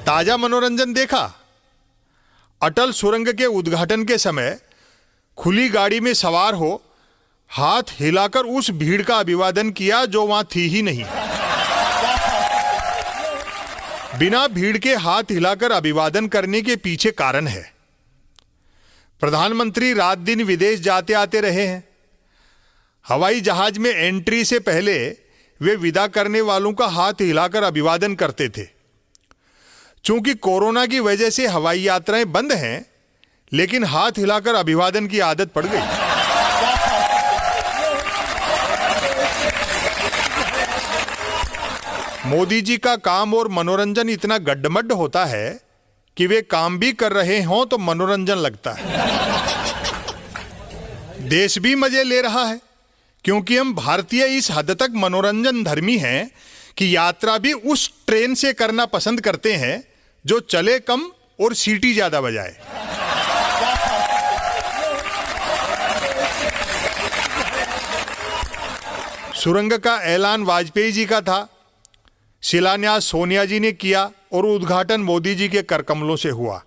ताजा मनोरंजन देखा, अटल सुरंग के उद्घाटन के समय खुली गाड़ी में सवार हो हाथ हिलाकर उस भीड़ का अभिवादन किया जो वहां थी ही नहीं। बिना भीड़ के हाथ हिलाकर अभिवादन करने के पीछे कारण है। प्रधानमंत्री रात दिन विदेश जाते आते रहे हैं। हवाई जहाज में एंट्री से पहले वे विदा करने वालों का हाथ हिलाकर अभिवादन करते थे। चूंकि कोरोना की वजह से हवाई यात्राएं बंद हैं, लेकिन हाथ हिलाकर अभिवादन की आदत पड़ गई। मोदी जी का काम और मनोरंजन इतना गड्ढमड्ढ होता है कि वे काम भी कर रहे हों तो मनोरंजन लगता है। देश भी मजे ले रहा है, क्योंकि हम भारतीय इस हद तक मनोरंजन धर्मी हैं कि यात्रा भी उस ट्रेन से करना पसंद करते हैं जो चले कम और सीटी ज्यादा बजाए। सुरंग का ऐलान वाजपेयी जी का था, शिलान्यास सोनिया जी ने किया और उद्घाटन मोदी जी के करकमलों से हुआ।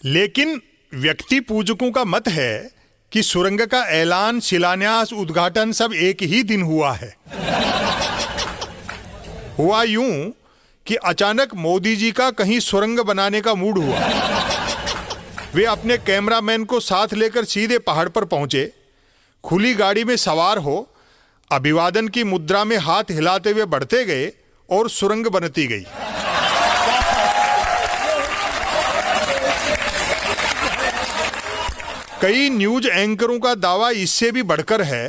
लेकिन व्यक्ति पूजकों का मत है कि सुरंग का ऐलान, शिलान्यास, उद्घाटन सब एक ही दिन हुआ है। हुआ यूं कि अचानक मोदी जी का कहीं सुरंग बनाने का मूड हुआ। वे अपने कैमरामैन को साथ लेकर सीधे पहाड़ पर पहुंचे, खुली गाड़ी में सवार हो अभिवादन की मुद्रा में हाथ हिलाते हुए बढ़ते गए और सुरंग बनती गई। कई न्यूज एंकरों का दावा इससे भी बढ़कर है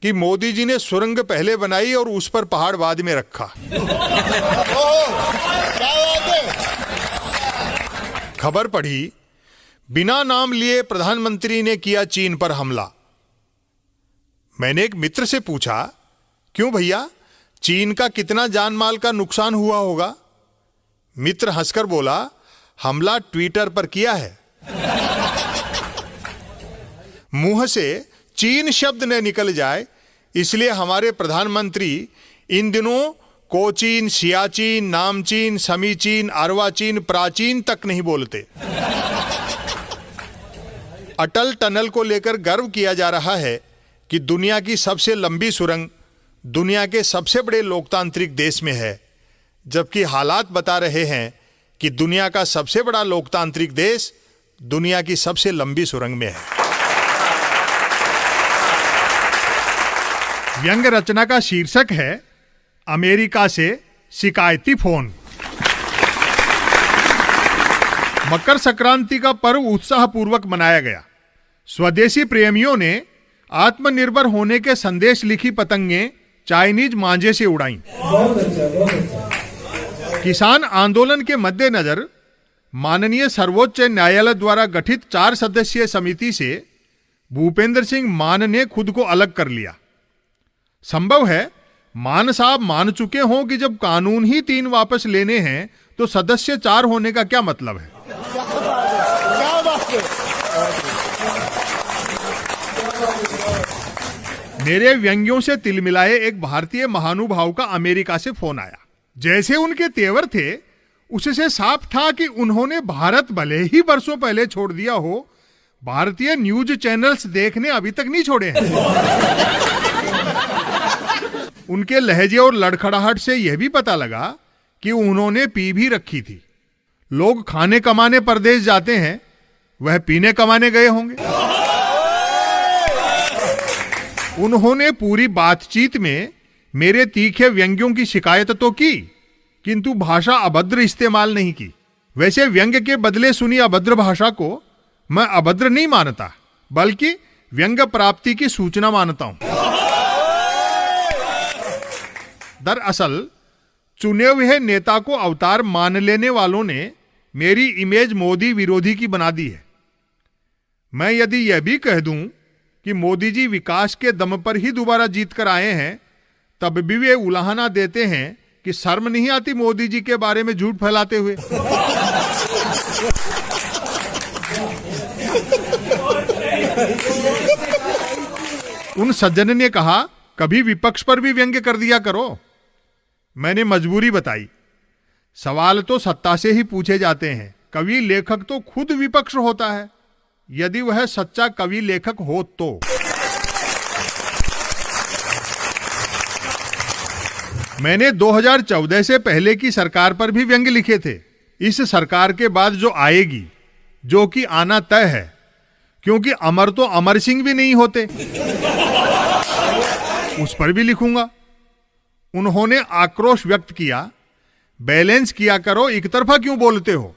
कि मोदी जी ने सुरंग पहले बनाई और उस पर पहाड़ बाद में रखा। खबर पढ़ी, बिना नाम लिए प्रधानमंत्री ने किया चीन पर हमला। मैंने एक मित्र से पूछा, क्यों भैया, चीन का कितना जान माल का नुकसान हुआ होगा? मित्र हंसकर बोला, हमला ट्विटर पर किया है। मुंह से चीन शब्द न निकल जाए इसलिए हमारे प्रधानमंत्री इन दिनों कोचीन, सियाचीन, नामचीन, समीचीन, अर्वाचीन, प्राचीन तक नहीं बोलते। अटल टनल को लेकर गर्व किया जा रहा है कि दुनिया की सबसे लंबी सुरंग दुनिया के सबसे बड़े लोकतांत्रिक देश में है, जबकि हालात बता रहे हैं कि दुनिया का सबसे बड़ा लोकतांत्रिक देश दुनिया की सबसे लंबी सुरंग में है। व्यंग रचना का शीर्षक है अमेरिका से शिकायती फोन। मकर संक्रांति का पर्व उत्साहपूर्वक मनाया गया। स्वदेशी प्रेमियों ने आत्मनिर्भर होने के संदेश लिखी पतंगें चाइनीज मांझे से उड़ाईं। किसान आंदोलन के मद्देनजर माननीय सर्वोच्च न्यायालय द्वारा गठित 4 सदस्यीय समिति से भूपेंद्र सिंह मान ने खुद को अलग कर लिया। संभव है मान साहब मान चुके हों कि जब कानून ही 3 वापस लेने हैं तो सदस्य 4 होने का क्या मतलब है। मेरे व्यंग्यों से तिलमिलाए एक भारतीय महानुभाव का अमेरिका से फोन आया। जैसे उनके तेवर थे उससे साफ था कि उन्होंने भारत भले ही वर्षों पहले छोड़ दिया हो, भारतीय न्यूज चैनल्स देखने अभी तक नहीं छोड़े हैं। उनके लहजे और लड़खड़ाहट से यह भी पता लगा कि उन्होंने पी भी रखी थी। लोग खाने कमाने परदेश जाते हैं, वह पीने कमाने गए होंगे। उन्होंने पूरी बातचीत में मेरे तीखे व्यंग्यों की शिकायत तो की, किंतु भाषा अभद्र इस्तेमाल नहीं की। वैसे व्यंग्य के बदले सुनी अभद्र भाषा को मैं अभद्र नहीं मानता, बल्कि व्यंग्य प्राप्ति की सूचना मानता हूं। दरअसल चुने हुए नेता को अवतार मान लेने वालों ने मेरी इमेज मोदी विरोधी की बना दी है। मैं यदि यह भी कह दूं कि मोदी जी विकास के दम पर ही दोबारा जीत कर आए हैं, तब भी वे उलाहना देते हैं कि शर्म नहीं आती मोदी जी के बारे में झूठ फैलाते हुए। उन सज्जन ने कहा, कभी विपक्ष पर भी व्यंग्य कर दिया करो। मैंने मजबूरी बताई। सवाल तो सत्ता से ही पूछे जाते हैं, कवि लेखक तो खुद विपक्ष होता है, यदि वह सच्चा कवि लेखक हो तो। मैंने 2014 से पहले की सरकार पर भी व्यंग्य लिखे थे। इस सरकार के बाद जो आएगी, जो कि आना तय है, क्योंकि अमर तो अमर सिंह भी नहीं होते, उस पर भी लिखूंगा। उन्होंने आक्रोश व्यक्त किया, बैलेंस किया करो, एक तरफा क्यों बोलते हो।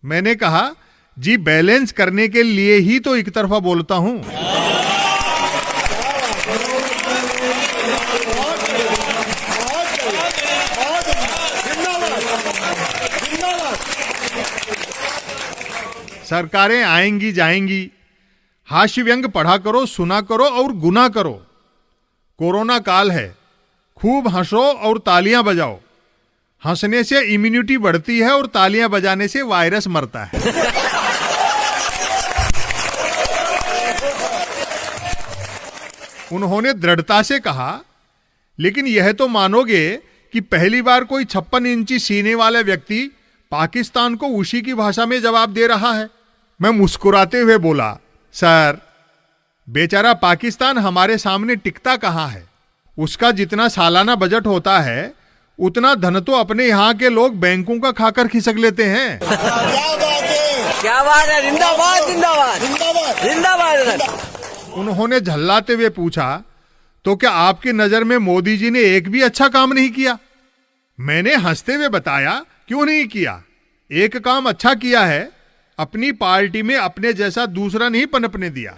मैंने कहा, जी बैलेंस करने के लिए ही तो एक तरफा बोलता हूं। सरकारें आएंगी जाएंगी, हास्य व्यंग पढ़ा करो, सुना करो और गुना करो। कोरोना काल है, खूब हंसो और तालियां बजाओ। हंसने से इम्यूनिटी बढ़ती है और तालियां बजाने से वायरस मरता है। उन्होंने दृढ़ता से कहा, लेकिन यह तो मानोगे कि पहली बार कोई 56 इंची सीने वाला व्यक्ति पाकिस्तान को उसी की भाषा में जवाब दे रहा है। मैं मुस्कुराते हुए बोला, सर, बेचारा पाकिस्तान हमारे सामने टिकता कहां है? उसका जितना सालाना बजट होता है उतना धन तो अपने यहाँ के लोग बैंकों का खाकर खिसक लेते हैं। क्या बात है, जिंदाबाद जिंदाबाद जिंदाबाद जिंदाबाद। उन्होंने झल्लाते हुए पूछा, तो क्या आपकी नजर में मोदी जी ने एक भी अच्छा काम नहीं किया? मैंने हंसते हुए बताया, क्यों नहीं किया? एक काम अच्छा किया है, अपनी पार्टी में अपने जैसा दूसरा नहीं पनपने दिया।